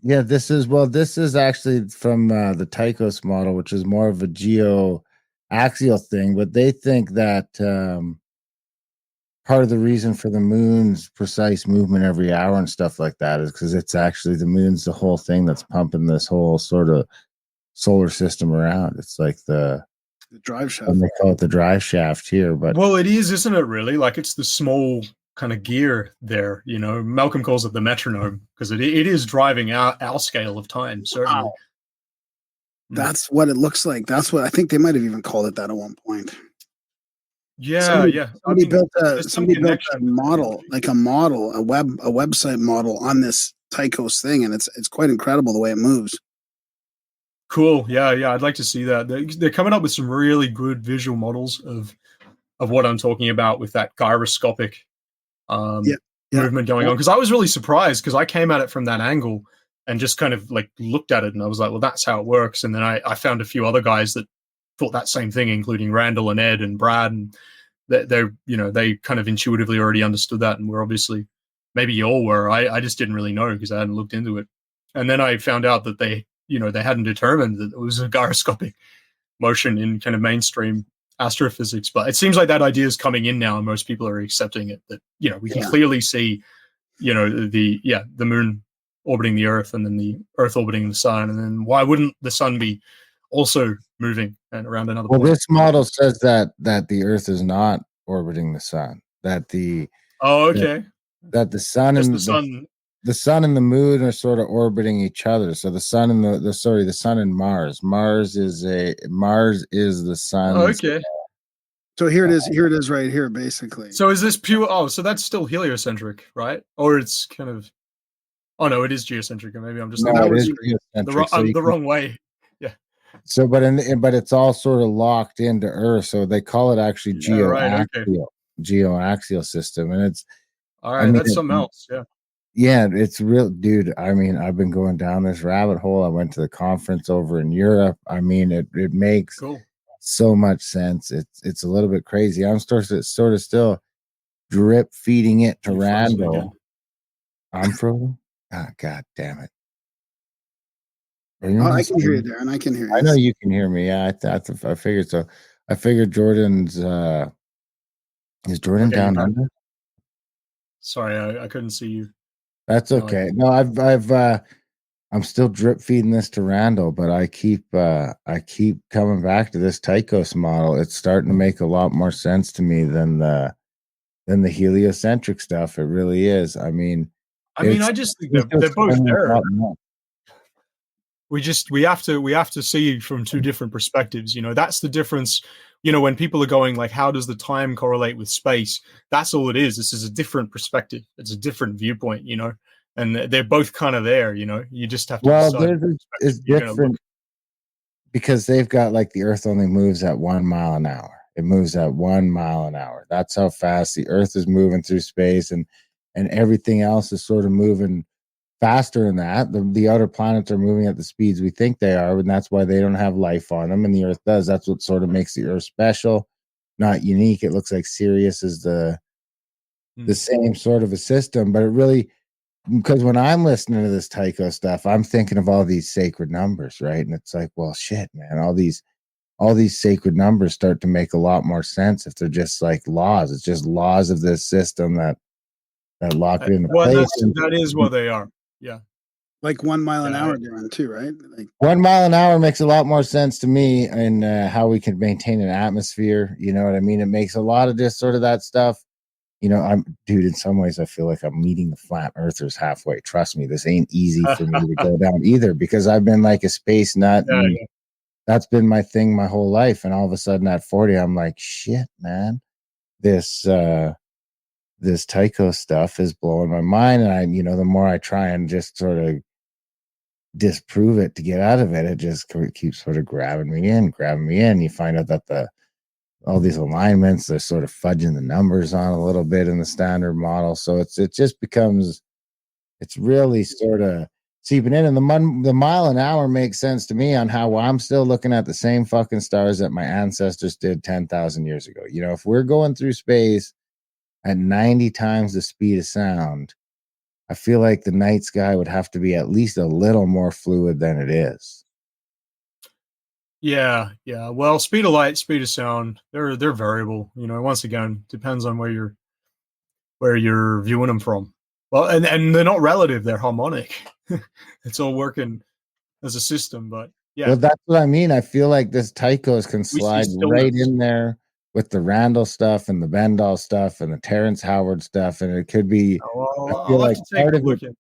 Yeah, this is actually from the Tychos model, which is more of a geoaxial thing, but they think that part of the reason for the moon's precise movement every hour and stuff like that is because it's actually the moon's the whole thing that's pumping this whole sort of solar system around. It's like the drive shaft. And they call it the drive shaft here, but well, it is, isn't it? Really, like it's the small kind of gear there. Malcolm calls it the metronome because it is driving our scale of time. Certainly, wow. That's what it looks like. That's what I think they might have even called it that at one point. Yeah, Somebody built a model, a website model on this Tychos thing, and it's quite incredible the way it moves. Cool. Yeah. I'd like to see that. They're coming up with some really good visual models of what I'm talking about with that gyroscopic movement going on. Because I was really surprised because I came at it from that angle and just kind of like looked at it and I was like, well, that's how it works. And then I found a few other guys that thought that same thing, including Randall and Ed and Brad, and they kind of intuitively already understood that. And we're obviously, maybe you all were. I just didn't really know because I hadn't looked into it. And then I found out that they hadn't determined that it was a gyroscopic motion in kind of mainstream astrophysics. But it seems like that idea is coming in now and most people are accepting it, that, we can clearly see, the moon orbiting the Earth and then the Earth orbiting the sun. And then why wouldn't the sun be also moving and around another point? This model says that the Earth is not orbiting the sun, that the sun and the sun and the moon are sort of orbiting each other. So the sun and the sun and Mars. Mars is the sun. So So here it is. Here it is, right here, basically. So is this pure? Oh, so that's still heliocentric, right? Or it's kind of. Oh no, it is geocentric, and maybe I'm just No, that it was is geocentric. So I'm you the can- wrong way. Yeah. So, but it's all sort of locked into Earth. So they call it actually Yeah, right, okay. geoaxial system, and it's All right, I mean, that's something else. Yeah. yeah, it's real, dude. I mean, I've been going down this rabbit hole. I went to the conference over in Europe. I mean, it makes Cool. so much sense. It's a little bit crazy. I'm sort of still drip feeding it to You frozen again. Randall. I'm frozen. Ah, God damn it. Are you Oh, on I this can hear you, thing? Darren. I can hear you. I know you can hear me. Yeah, I figured so. I figured Jordan's is Jordan Okay, down you're back. under? Sorry, I couldn't see you. That's No, okay. No, I'm still drip feeding this to Randall, but I keep coming back to this Tychos model. It's starting to make a lot more sense to me than the heliocentric stuff. It really is. I mean, I mean, I just think they're both there. We have to see from two different perspectives. You know, that's the difference. You know, when people are going like, how does the time correlate with space? That's all it is. This is a different perspective. It's a different viewpoint, you know, and they're both kind of there, you know, you just have to decide theirs is different because they've got like the Earth only moves at 1 mile an hour. It moves at 1 mile an hour. That's how fast the Earth is moving through space, and everything else is sort of moving faster than that. The outer planets are moving at the speeds we think they are, and that's why they don't have life on them, and the Earth does. That's what sort of makes the Earth special, not unique. It looks like Sirius is the same sort of a system, but it really, because when I'm listening to this Tycho stuff, I'm thinking of all these sacred numbers, right? And it's like, well, shit, man, all these sacred numbers start to make a lot more sense if they're just like laws. It's just laws of this system that lock it into place. That is what they are. Yeah. Like 1 mile an hour, Darren, too, right? Like 1 mile an hour makes a lot more sense to me, and how we can maintain an atmosphere. You know what I mean? It makes a lot of just sort of that stuff. You know, dude, in some ways, I feel like I'm meeting the flat earthers halfway. Trust me, this ain't easy for me to go down either, because I've been like a space nut. And that's been my thing my whole life. And all of a sudden at 40, I'm like, shit, man, this Tycho stuff is blowing my mind. And the more I try and just sort of disprove it to get out of it, it just keeps sort of grabbing me in. You find out that all these alignments, they're sort of fudging the numbers on a little bit in the standard model. So it just becomes, it's really sort of seeping in. And the mile an hour makes sense to me on how I'm still looking at the same fucking stars that my ancestors did 10,000 years ago. You know, if we're going through space at 90 times the speed of sound, I feel like the night sky would have to be at least a little more fluid than it is. Yeah. Well, speed of light, speed of sound, they're variable. You know, once again, depends on where you're viewing them from. Well, and they're not relative; they're harmonic. It's all working as a system. But yeah, well, that's what I mean. I feel like this Tychos can slide right in there with the Randall stuff and the Bendall stuff and the Terrence Howard stuff, and it could be. I feel like part of it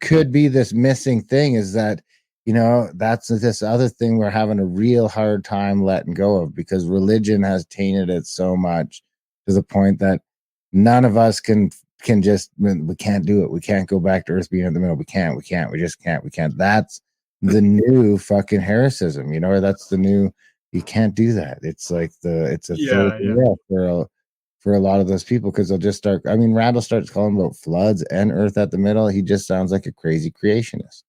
could be this missing thing is that, you know, that's this other thing we're having a real hard time letting go of, because religion has tainted it so much to the point that none of us can just, we can't do it. We can't go back to Earth being in the middle. We just can't. That's the new fucking heresicism, you know, or that's the new, you can't do that. It's like it's a third rail for a lot of those people, because they'll just start. I mean, Randall starts calling about floods and Earth at the middle. He just sounds like a crazy creationist.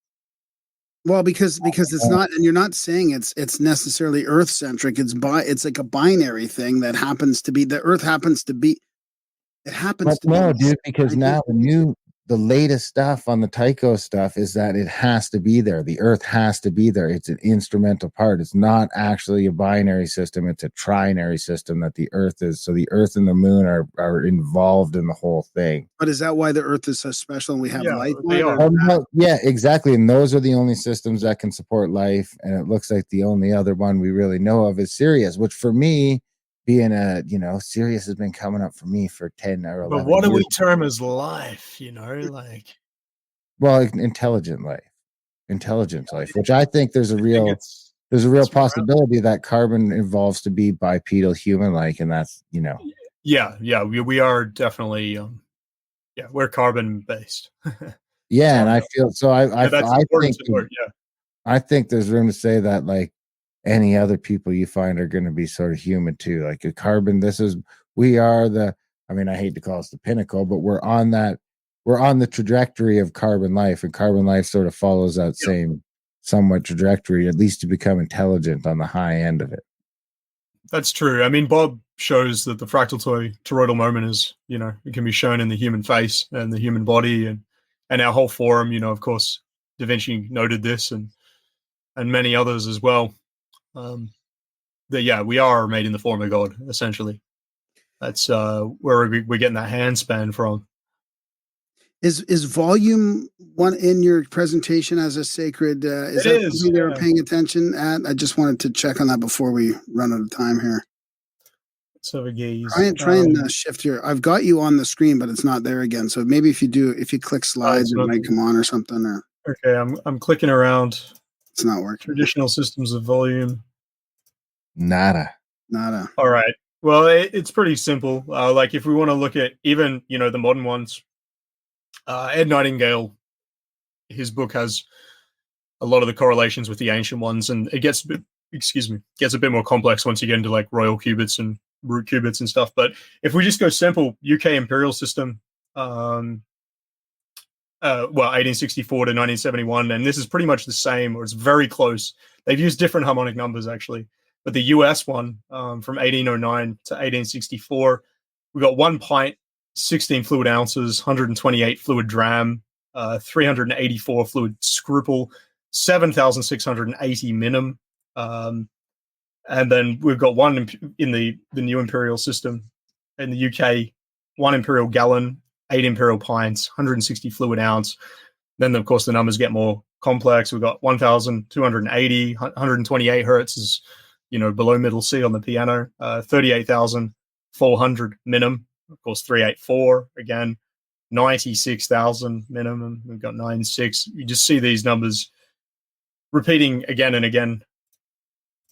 Well, because it's not, and you're not saying it's necessarily Earth centric. It's like a binary thing that happens to be, the Earth happens to be. It happens to no, be. dude, because now the latest stuff on the Tycho stuff is that it has to be there. The Earth has to be there. It's an instrumental part. It's not actually a binary system. It's a trinary system that the Earth is. So the Earth and the Moon are involved in the whole thing. But is that why the Earth is so special and we have life? Yeah, exactly. And those are the only systems that can support life. And it looks like the only other one we really know of is Sirius, which for me, being Sirius has been coming up for me for 10 or 11 But what years. do we term as life, you know, like? Well, intelligent life, which I think there's a real there's a real That's right. possibility that carbon evolves to be bipedal human-like, and that's Yeah, we are definitely we're carbon based. yeah. So, And I feel so. I that's I important think to note. Yeah, I think there's room to say that like any other people you find are going to be sort of human too. Like a carbon, we are the. I mean, I hate to call us the pinnacle, but we're on the trajectory of carbon life, and carbon life sort of follows that same somewhat trajectory, at least to become intelligent on the high end of it. that's true. I mean, Bob shows that the fractal toroidal moment is, it can be shown in the human face and the human body, and our whole forum. Of course, Da Vinci noted this, and many others as well. That we are made in the form of God, essentially. That's where we're getting that handspan from. Is volume one in your presentation as a sacred? Is that something they were paying attention at? I just wanted to check on that before we run out of time here. Let's have a gaze. Try and shift here. I've got you on the screen, but it's not there again. So maybe if you click slides, it might come on or something. Or okay, I'm clicking around. It's not working. Traditional systems of volume. Nada. All right. Well, it's pretty simple. Like if we want to look at even the modern ones, Ed Nightingale, his book has a lot of the correlations with the ancient ones, and it gets a bit more complex once you get into like royal qubits and root qubits and stuff. But if we just go simple, UK imperial system, 1864 to 1971, and this is pretty much the same, or it's very close. They've used different harmonic numbers actually, but the US one from 1809 to 1864, we got 1 pint, 16 fluid ounces, 128 fluid dram, 384 fluid scruple, 7,680 minim. And then we've got one in the new imperial system in the UK, 1 imperial gallon, 8 imperial pints, 160 fluid ounce. Then, of course, the numbers get more complex. We've got 1,280, 128 hertz is, below middle C on the piano, 38,400 minimum. Of course, 384 again, 96,000 minimum. We've got 96. You just see these numbers repeating again and again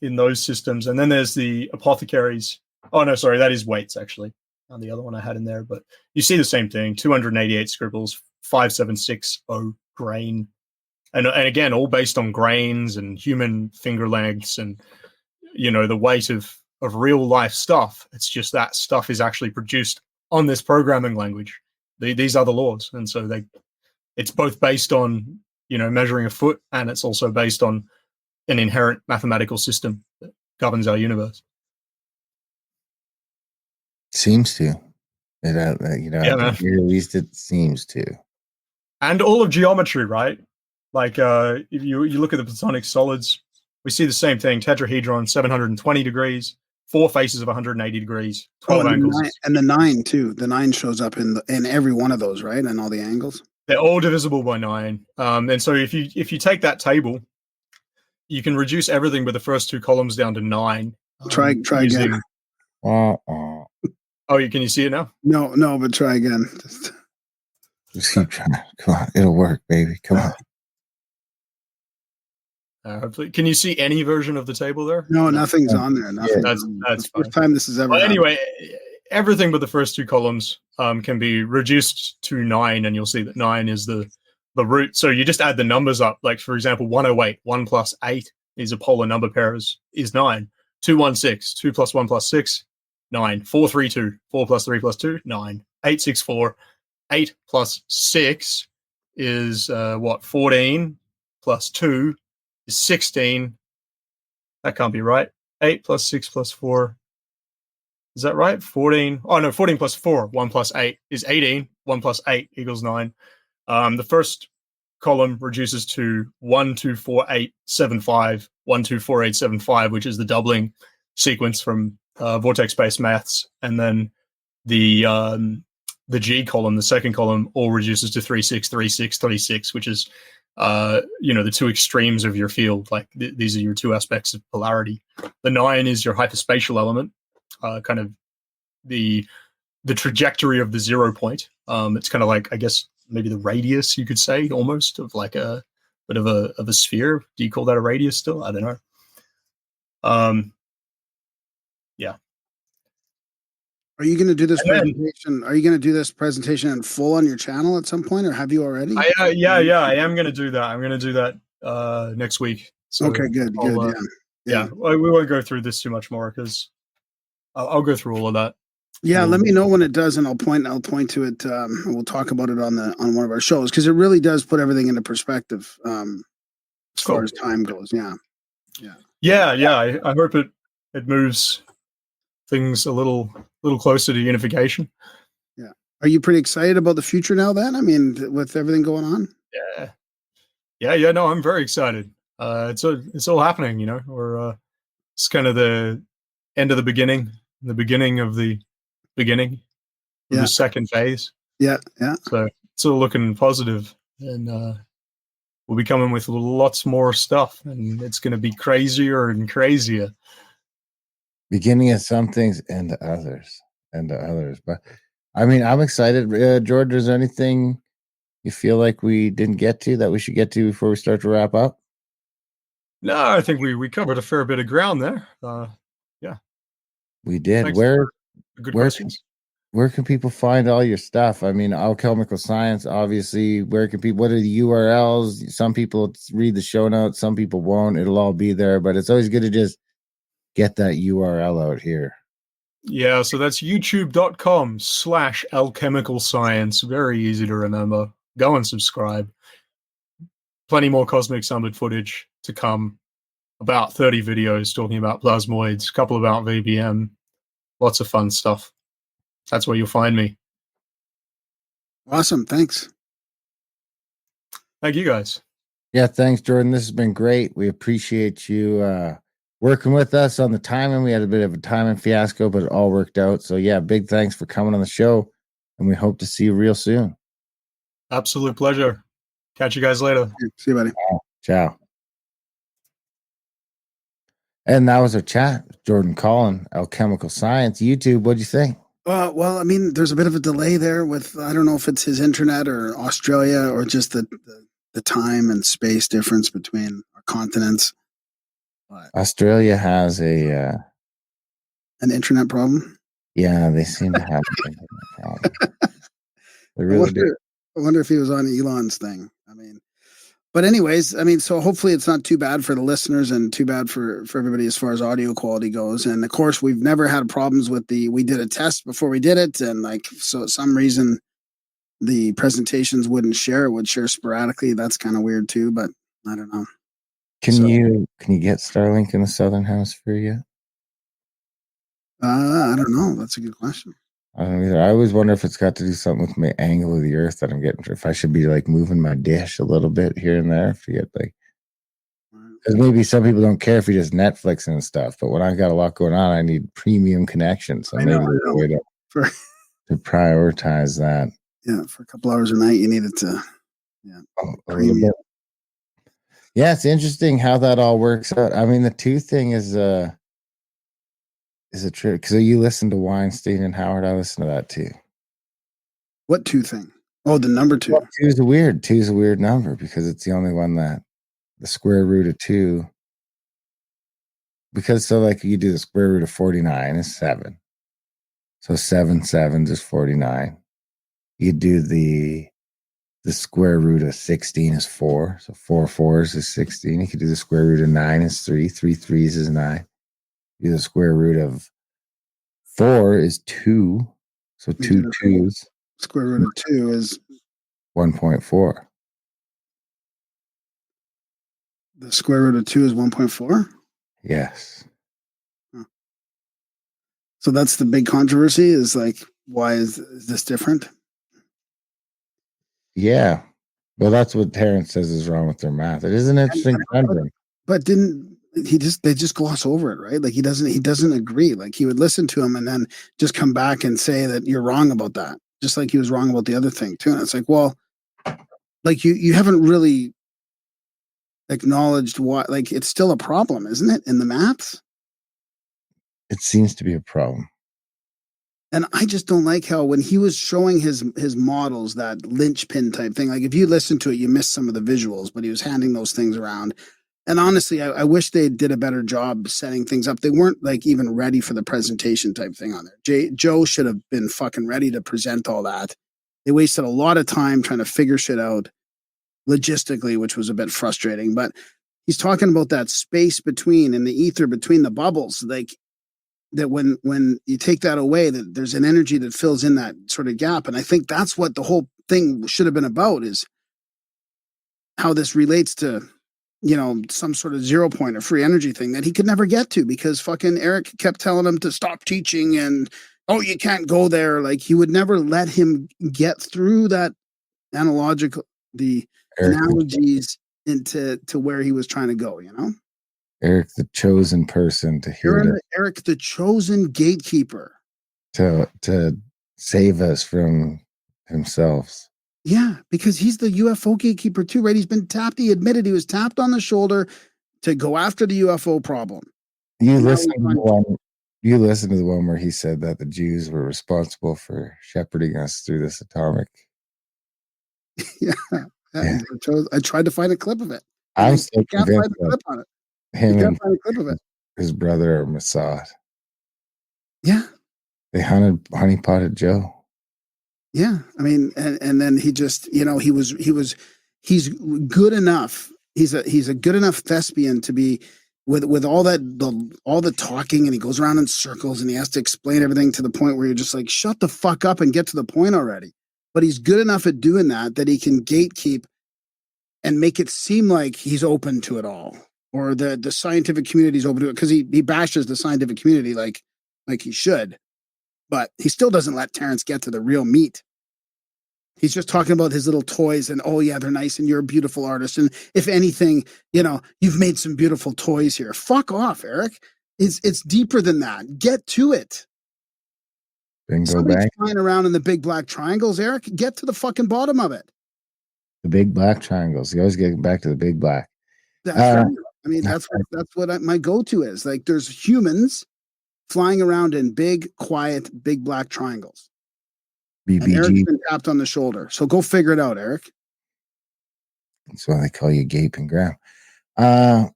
in those systems. And then there's the apothecaries. Oh, no, sorry, that is weights actually. On the other one I had in there, but you see the same thing: 288 scribbles, 5760 grain, and again, all based on grains and human finger lengths and the weight of real life stuff. It's just that stuff is actually produced on this programming language. These are the laws, and so it's both based on measuring a foot, and it's also based on an inherent mathematical system that governs our universe. Seems to. At the very least, it seems to. And all of geometry, right? Like if you look at the platonic solids, we see the same thing: tetrahedron, 720 degrees, 4 faces of 180 degrees, 12 angles. And the 9 too. The 9 shows up in every one of those, right? And all the angles. They're all divisible by 9. And so if you take that table, you can reduce everything with the first 2 columns down to 9. Try again. Oh, can you see it now? No, but try again. Just keep trying. Come on, it'll work, baby. Come on. Hopefully, can you see any version of the table there? No, nothing's on there. Nothing. That's the first time this has ever. Well, anyway, everything but the first 2 columns can be reduced to 9, and you'll see that 9 is the root. So you just add the numbers up. Like for example, 108, 1 plus 8 is a polar number pair is 9. 216, 2 plus 1 plus 6. 9, 432, 4 plus 3 plus 2, 9, 864, 8 plus 6 is 14 plus 2 is 16. That can't be right. 8 plus 6 plus 4. Is that right? 14. Oh, no, 14 plus 4, 1 plus 8 is 18. 1 plus 8 equals 9. The first column reduces to 124875, 124875, which is the doubling sequence from vortex-based maths, and then the G column, the second column, all reduces to 363636, which is the 2 extremes of your field. Like these are your 2 aspects of polarity. The 9 is your hyperspatial element, kind of the trajectory of the 0 point. It's kind of like, I guess, maybe the radius, you could say, almost of like a bit of a sphere. Do you call that a radius still? I don't know. Yeah. Are you going to do this And then- presentation? Are you going to do this presentation in full on your channel at some point, or have you already? Yeah, I am going to do that. I'm going to do that next week. So Okay, good. yeah. We won't go through this too much more because I'll go through all of that. Yeah, let me know when it does, and I'll point to it. And we'll talk about it on one of our shows because it really does put everything into perspective as far as time goes. Yeah. I hope it moves things a little closer to unification. Yeah. Are you pretty excited about the future now? Then, I mean, with everything going on. Yeah. No, I'm very excited. It's all happening. You know, it's kind of the end of the beginning of the beginning of the second phase. Yeah. So it's all looking positive, and we'll be coming with lots more stuff, and it's going to be crazier and crazier. Beginning of some things and the others. But I mean, I'm excited. George, is there anything you feel like we didn't get to that we should get to before we start to wrap up? No, I think we covered a fair bit of ground there. Yeah, we did. Thanks. Good questions. Where can people find all your stuff? I mean, Alchemical Science, obviously. Where can people? What are the URLs? Some people read the show notes, some people won't. It'll all be there, but it's always good to just get that URL out here. Yeah, so that's youtube.com/alchemical science. Very easy to remember. Go and subscribe. Plenty more Cosmic Summit footage to come. About 30 videos talking about plasmoids, a couple about VBM. Lots of fun stuff. That's where you'll find me. Awesome. Thanks. Thank you, guys. Yeah, thanks, Jordan. This has been great. We appreciate you working with us on the timing. We had a bit of a timing fiasco, but it all worked out. So, yeah, big thanks for coming on the show, and we hope to see you real soon. Absolute pleasure. Catch you guys later. See you, buddy. Ciao. And that was our chat. Jordan Collin, Alchemical Science. YouTube, what'd you think? Well, I mean, there's a bit of a delay there with, I don't know if it's his internet or Australia or just the time and space difference between our continents. But Australia has an internet problem. Yeah, they seem to have an internet problem. They really do. I wonder if he was on Elon's thing. I mean, but anyways, I mean, so hopefully it's not too bad for the listeners and too bad for everybody as far as audio quality goes. And of course, we've never had problems with we did a test before we did it. And so some reason the presentations would share sporadically. That's kind of weird too, but I don't know. Can you get Starlink in the Southern Hemisphere yet? I don't know. That's a good question. I don't know either. I always wonder if it's got to do something with my angle of the earth that I'm getting. If I should be moving my dish a little bit here and there to get because maybe some people don't care if you just Netflix and stuff. But when I've got a lot going on, I need premium connections. So maybe there's a way to prioritize that. Yeah, for a couple hours a night, you need it to. Yeah, a little bit. Yeah, it's interesting how that all works out. I mean, the two thing is a trick because you listen to Weinstein and Howard. I listen to that too. What two thing? Oh, the number 2. Well, 2 is a weird number because it's the only one that the square root of 2. Because you do the square root of 49 is 7. So 7 sevens is 49. You do the square root of 16 is 4. So 4 fours is 16. You could do the square root of 9 is 3. 3 threes is 9. The square root of 4 is 2. So 2 twos. Square root of 2 is 1.4. The square root of 2 is 1.4? Yes. So that's the big controversy is why is this different? Yeah. Well, that's what Terrence says is wrong with their math. It is an interesting conundrum. But they just gloss over it, right? He doesn't agree. He would listen to him and then just come back and say that you're wrong about that. Just like he was wrong about the other thing too. And it's well, you haven't really acknowledged what, it's still a problem, isn't it? In the maths? It seems to be a problem. And I just don't like how when he was showing his models, that linchpin type thing, if you listen to it, you miss some of the visuals, but he was handing those things around. And honestly, I wish they did a better job setting things up. They weren't like even ready for the presentation type thing on there. Joe should have been fucking ready to present all that. They wasted a lot of time trying to figure shit out logistically, which was a bit frustrating. But he's talking about that space between and the ether between the bubbles, like that when you take that away, that there's an energy that fills in that sort of gap. And I think that's what the whole thing should have been about, is how this relates to, you know, some sort of 0 point or free energy thing that he could never get to because fucking Eric kept telling him to stop teaching and, oh, you can't go there. Like he would never let him get through that the Eric, analogies into where he was trying to go, you know? Eric, the chosen person to hear it, Eric, the chosen gatekeeper. to save us from himself. Yeah, because he's the UFO gatekeeper too, right? He's been tapped. He admitted he was tapped on the shoulder to go after the UFO problem. You listen to the one where he said that the Jews were responsible for shepherding us through this atomic. Yeah. I tried to find a clip of it. I'm still convinced that him and find a clip of it. his brother are Mossad. Yeah. They honeypotted Joe. Yeah. I mean, and then he just, you know, he's good enough. He's a good enough thespian to be with all the talking, and he goes around in circles and he has to explain everything to the point where you're just like, shut the fuck up and get to the point already. But he's good enough at doing that he can gatekeep and make it seem like he's open to it all, or the scientific community is open to it, because he bashes the scientific community like he should, but he still doesn't let Terrence get to the real meat. He's just talking about his little toys and, oh yeah, they're nice and you're a beautiful artist. And if anything, you know, you've made some beautiful toys here. Fuck off, Eric. It's deeper than that. Get to it. Somebody's flying around in the big black triangles, Eric. Get to the fucking bottom of it. The big black triangles. You always get back to the big black. That's right. I mean, that's what my go-to is. Like, there's humans flying around in big, quiet, big black triangles. BBG. And Eric's been tapped on the shoulder. So go figure it out, Eric. That's why they call you Gaping Graham. I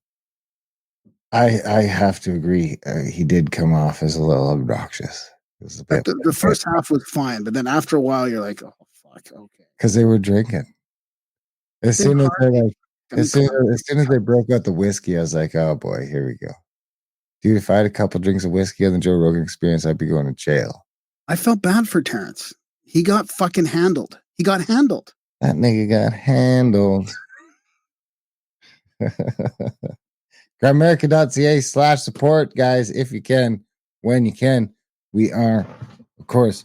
have to agree. He did come off as a little obnoxious. The first half was fine, but then after a while, you're like, oh fuck, okay. Because they were drinking. As soon as they broke out the whiskey, I was like, oh boy, here we go. Dude, if I had a couple drinks of whiskey on the Joe Rogan Experience, I'd be going to jail. I felt bad for Terrence. He got fucking handled. He got handled. That nigga got handled. Grimerica.ca/support, guys, if you can, when you can. We are, of course.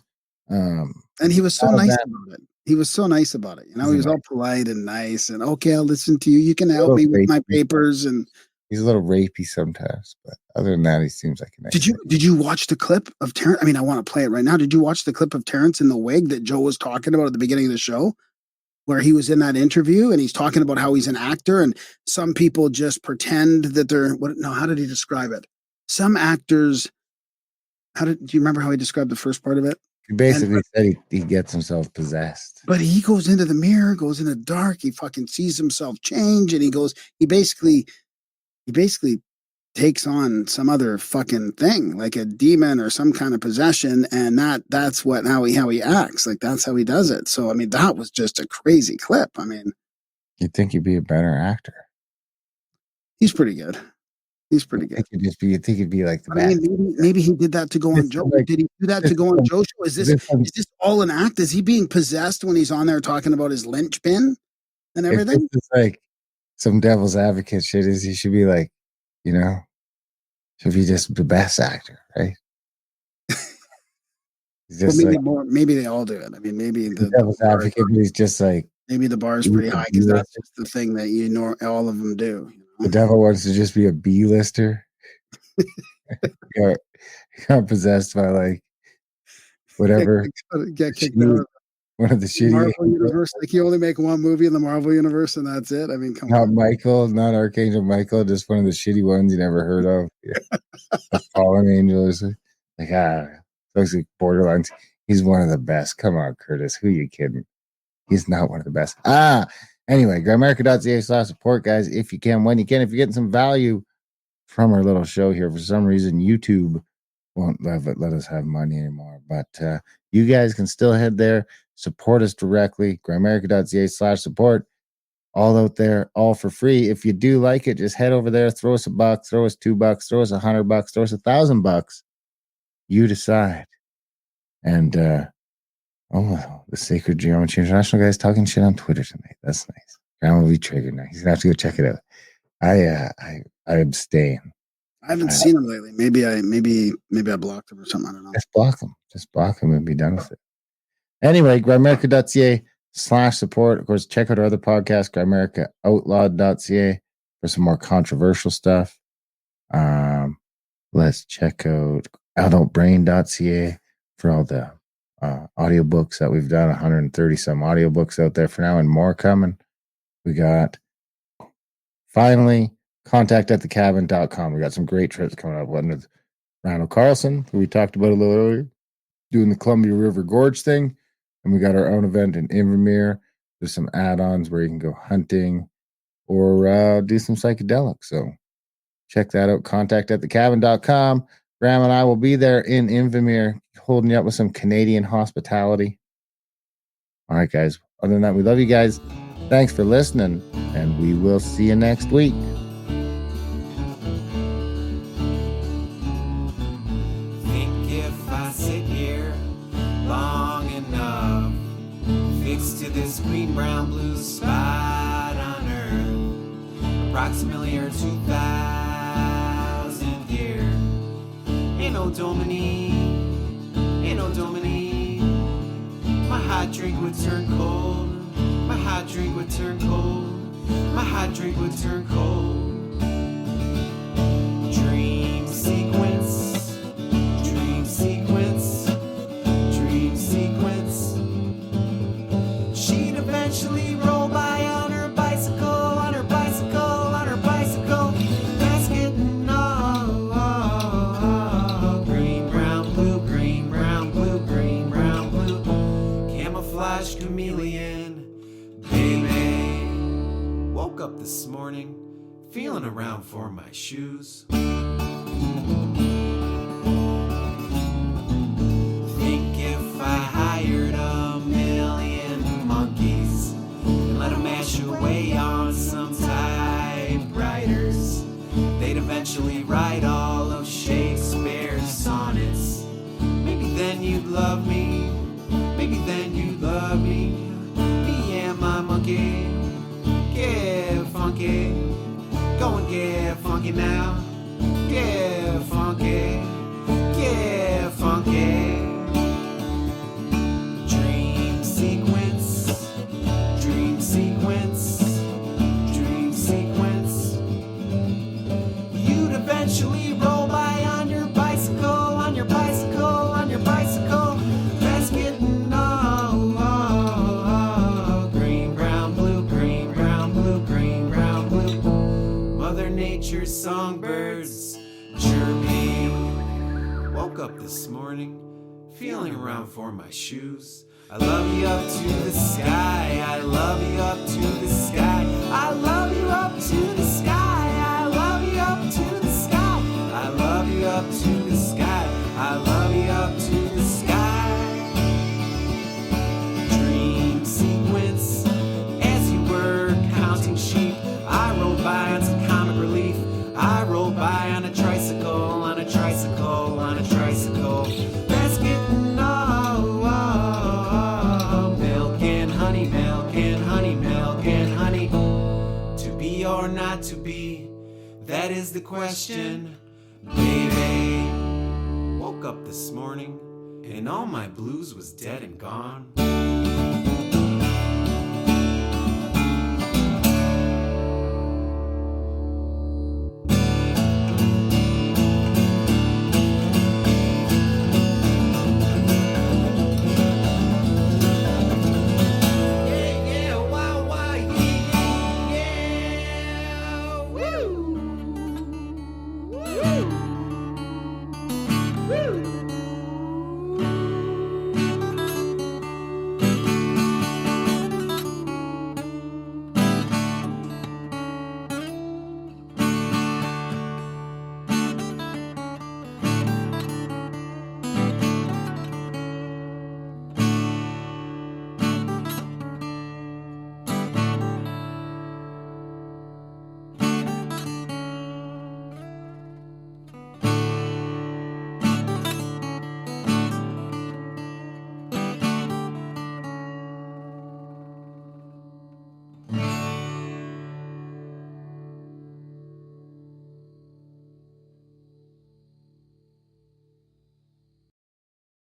And he was so nice about it. He was so nice about it. You know, he was all polite and nice and, okay, I'll listen to you. You can help me with my papers. And he's a little rapey sometimes, but other than that, he seems like a nice guy. Did you watch the clip of Terrence? I mean, I want to play it right now. Did you watch the clip of Terrence in the wig that Joe was talking about at the beginning of the show, where he was in that interview and he's talking about how he's an actor and some people just pretend that they're how did he describe it? Some actors, do you remember how he described the first part of it? He basically said he gets himself possessed. But he goes into the mirror, goes in the dark, he fucking sees himself change, and he basically takes on some other fucking thing, like a demon or some kind of possession, and that's how he acts. Like, that's how he does it. So I mean, that was just a crazy clip. I mean, you'd think he'd be a better actor. He's pretty good. He's pretty good. You think he'd be like the best. I mean, maybe he did that to go on Joe. Did he do that to go on Joe's show? Is this all an act? Is he being possessed when he's on there talking about his linchpin and everything? It's like some devil's advocate shit. He should be like, you know, should be just the best actor, right? Well, maybe they all do it. I mean, maybe the devil's advocate is just like, maybe the bar is pretty high because that's just the thing that all of them do. You know? The devil wants to just be a B-lister. You're possessed by like whatever. Get kicked out. One of the shitty Marvel universe. Like, you only make one movie in the Marvel universe and that's it. I mean, come on. Not Michael, not Archangel Michael, just one of the shitty ones you never heard of. Yeah. Fallen Angel or something. Looks like Borderlands. He's one of the best. Come on, Curtis. Who are you kidding? He's not one of the best. Anyway, grimerica.ca/support, guys. If you can, when you can, if you're getting some value from our little show here, for some reason, YouTube won't let us have money anymore. But you guys can still head there, support us directly. grimerica.ca/support. All out there, all for free. If you do like it, just head over there, throw us $1, throw us $2, throw us $100, throw us $1,000. You decide. And the Sacred Geometry International guy's talking shit on Twitter tonight. That's nice. Grandma will be triggered now. He's gonna have to go check it out. I abstain. I haven't seen him lately. Maybe I blocked him or something. I don't know. Just block him. Just block him and be done with it. Anyway, grimerica.ca/support. Of course, check out our other podcast, grimericaoutlawed.ca, for some more controversial stuff. Let's check out adultbrain.ca for all the audiobooks that we've done. 130 some audiobooks out there for now, and more coming. We got finally contact@thecabin.com. We got some great trips coming up. One with Randall Carlson, who we talked about a little earlier, doing the Columbia River Gorge thing. And we got our own event in Invermere. There's some add-ons where you can go hunting or do some psychedelics. So check that out. Contact@thecabin.com. Graham and I will be there in Invermere, holding you up with some Canadian hospitality. All right, guys. Other than that, we love you guys. Thanks for listening, and we will see you next week. Think if I sit here long enough, fixed to this green, brown, blue spot on Earth, approximately or 2,000 years. Ain't no Domini, ain't no Domini. My hot drink would turn cold. My hot drink would turn cold. My hot drink would turn cold. Dream sequence. Dream sequence. Dream sequence. She'd eventually roll by on her bicycle, on her bicycle, on her bicycle. Basket and all. Green, brown, blue, green, brown, blue, green, brown, blue. Camouflage chameleon, baby. Woke up this morning, feeling around for my shoes. Think if I hired 1,000,000 monkeys and let them mash away on some typewriters, they'd eventually write all of Shakespeare's sonnets. Maybe then you'd love me. Maybe then you'd love me. Me and my monkey. Get funky. Go and get funky now. Get funky. Get funky. Dream sequence. Dream sequence. Dream sequence. You'd eventually roll by on your bicycle, on your bicycle, on your bicycle. Basket and all. Green, brown, blue, green, brown, blue, green, brown, blue. Mother Nature's songbirds chirping. Woke up this morning, feeling around for my shoes. I love you up to the sky. I love you up to the sky. I love you up to the sky. I love you up to the sky. I love you up to the sky. I love you up to the sky. Dream sequence. As you were counting sheep, I rolled by on some comic relief. I rolled by on a tricycle, on a tricycle, on a tricycle. Basket and all. Milk and honey, milk and honey, milk and honey. To be or not to be, that is the question, baby. Woke up this morning and all my blues was dead and gone.